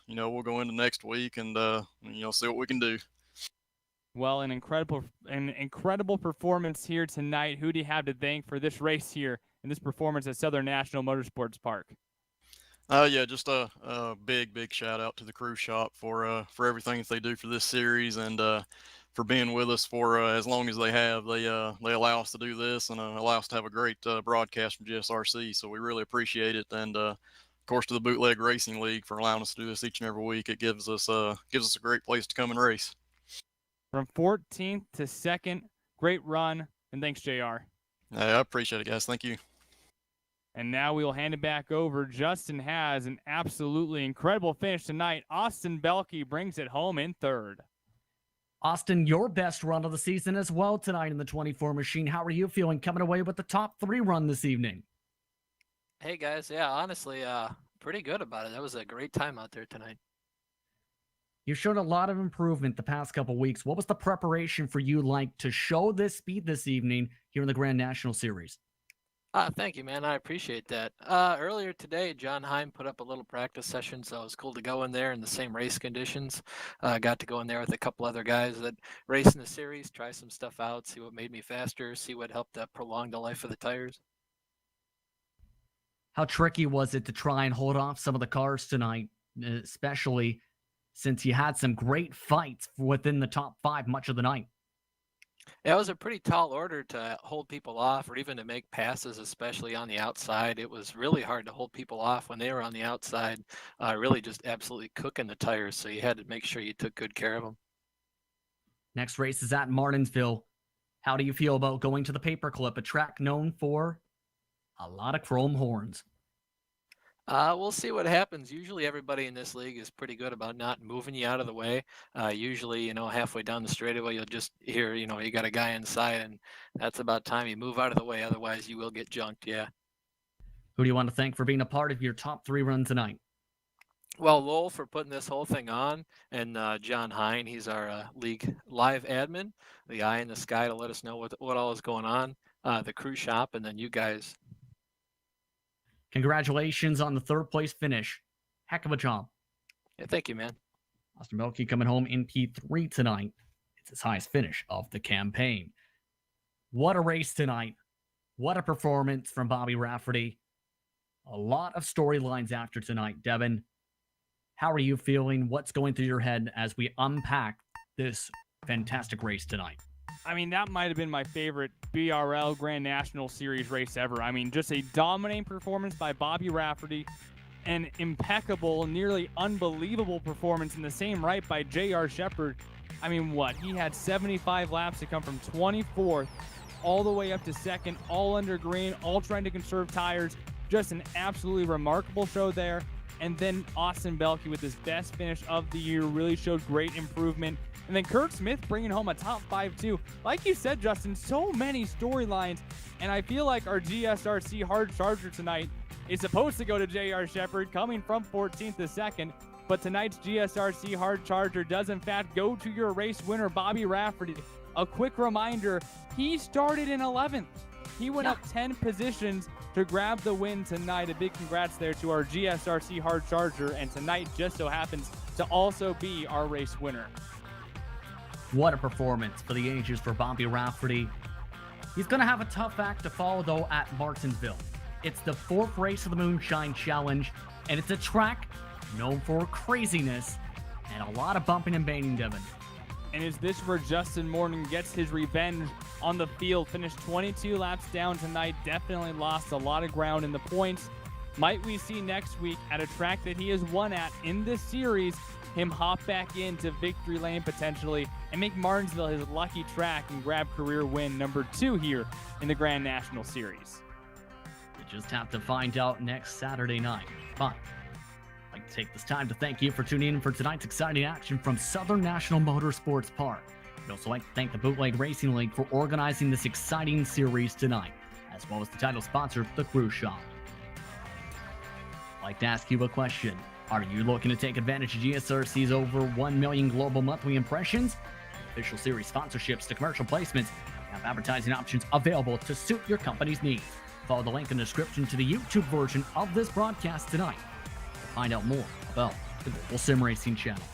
you know, we'll go into next week and you know, see what we can do. Well, an incredible performance here tonight. Who do you have to thank for this race here and this performance at Southern National Motorsports Park? Yeah, just a big shout out to the Crew Shop for everything that they do for this series, and for being with us for as long as they have. They allow us to do this and allow us to have a great broadcast from GSRC. So we really appreciate it, and of course to the Bootleg Racing League for allowing us to do this each and every week. It gives us a great place to come and race. From 14th to 2nd, great run, and thanks, JR. I appreciate it, guys. Thank you. And now we will hand it back over. Justin has an absolutely incredible finish tonight. Austin Belke brings it home in third. Austin, your best run of the season as well tonight in the 24 machine. How are you feeling coming away with the top 3 run this evening? Hey guys, yeah, honestly, pretty good about it. That was a great time out there tonight. You showed a lot of improvement the past couple weeks. What was the preparation for you like to show this speed this evening here in the Grand National Series? Thank you, man. I appreciate that. Earlier today, John Heim put up a little practice session, so it was cool to go in there in the same race conditions. Got to go in there with a couple other guys that race in the series, try some stuff out, see what made me faster, see what helped prolong the life of the tires. How tricky was it to try and hold off some of the cars tonight, especially since you had some great fights within the top 5 much of the night? Yeah, it was a pretty tall order to hold people off, or even to make passes, especially on the outside. It was really hard to hold people off when they were on the outside, really just absolutely cooking the tires. So you had to make sure you took good care of them. Next race is at Martinsville. How do you feel about going to the Paperclip, a track known for a lot of chrome horns? We'll see what happens. Usually everybody in this league is pretty good about not moving you out of the way. Usually, halfway down the straightaway, you'll just hear, you got a guy inside, and that's about time you move out of the way. Otherwise, you will get junked, yeah. Who do you want to thank for being a part of your top 3 run tonight? Well, Lowell for putting this whole thing on, and John Hine, he's our league live admin, the eye in the sky to let us know what all is going on, the Crew Shop, and then you guys. Congratulations on the 3rd place finish. Heck of a job. Yeah, thank you, man. Austin Belke coming home in P3 tonight. It's his highest finish of the campaign. What a race tonight. What a performance from Bobby Rafferty. A lot of storylines after tonight. Devin, how are you feeling? What's going through your head as we unpack this fantastic race tonight? I mean, that might have been my favorite BRL Grand National Series race ever. I mean, just a dominating performance by Bobby Rafferty, an impeccable, nearly unbelievable performance in the same right by J.R. Shepard. I mean, he had 75 laps to come from 24th all the way up to 2nd, all under green, all trying to conserve tires. Just an absolutely remarkable show there. and then Austin Belke with his best finish of the year really showed great improvement. And then Kurt Smith bringing home a top 5 too. Like you said, Justin, so many storylines, and I feel like our GSRC hard charger tonight is supposed to go to J.R. Shepard, coming from 14th to 2nd. But tonight's GSRC hard charger does in fact go to your race winner, Bobby Rafferty. A quick reminder, he started in 11th. He went up 10 positions to grab the win tonight. A big congrats there to our GSRC hard charger, and tonight just so happens to also be our race winner. What a performance for the ages for Bobby Rafferty. He's going to have a tough act to follow, though, at Martinsville. It's the 4th race of the Moonshine Challenge, and it's a track known for craziness and a lot of bumping and banging, Devin. And is this where Justin Morton gets his revenge on the field? Finished 22 laps down tonight, definitely lost a lot of ground in the points. Might we see next week at a track that he has won at in this series, him hop back into victory lane potentially and make Martinsville his lucky track and grab career win number 2 here in the Grand National Series? You just have to find out next Saturday night. But I'd like to take this time to thank you for tuning in for tonight's exciting action from Southern National Motorsports Park. I'd also like to thank the Bootleg Racing League for organizing this exciting series tonight, as well as the title sponsor, The Cruise Shop. I'd like to ask you a question. Are you looking to take advantage of GSRC's over 1 million global monthly impressions? Official series sponsorships to commercial placements have advertising options available to suit your company's needs. Follow the link in the description to the YouTube version of this broadcast tonight to find out more about the Global Sim Racing channel.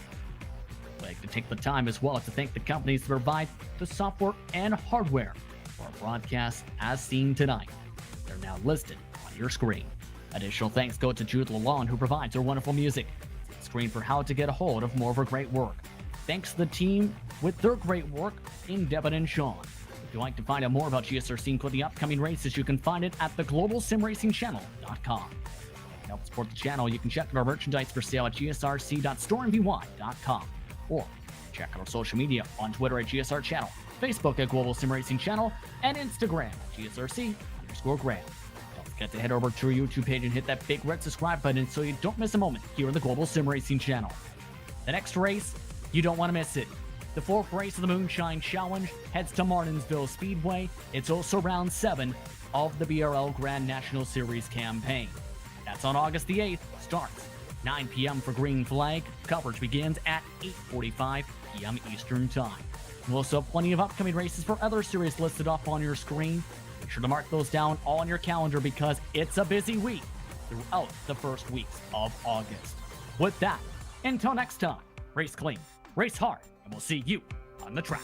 I'd like to take the time as well to thank the companies that provide the software and hardware for our broadcast as seen tonight. They're now listed on your screen. Additional thanks go to Jude Lalonde, who provides our wonderful music. Screen for how to get a hold of more of her great work. Thanks to the team with their great work in Devin and Sean. If you'd like to find out more about GSRC, including upcoming races, you can find it at theglobalsimracingchannel.com. To help support the channel, you can check out our merchandise for sale at gsrc.storemvy.com, or check out our social media on Twitter at GSR Channel, Facebook at Global Sim Racing Channel, and Instagram at GSRC_Graham. Don't forget to head over to our YouTube page and hit that big red subscribe button so you don't miss a moment here on the Global Sim Racing Channel. The next race, you don't want to miss it. The 4th race of the Moonshine Challenge heads to Martinsville Speedway. It's also round 7 of the BRL Grand National Series campaign. That's on August the 8th. Starts 9 p.m. for green flag. Coverage begins at 8:45 p.m. Eastern Time. We'll also have plenty of upcoming races for other series listed up on your screen. Make sure to mark those down all on your calendar because it's a busy week throughout the first weeks of August. With that, until next time, race clean, race hard, and we'll see you on the track.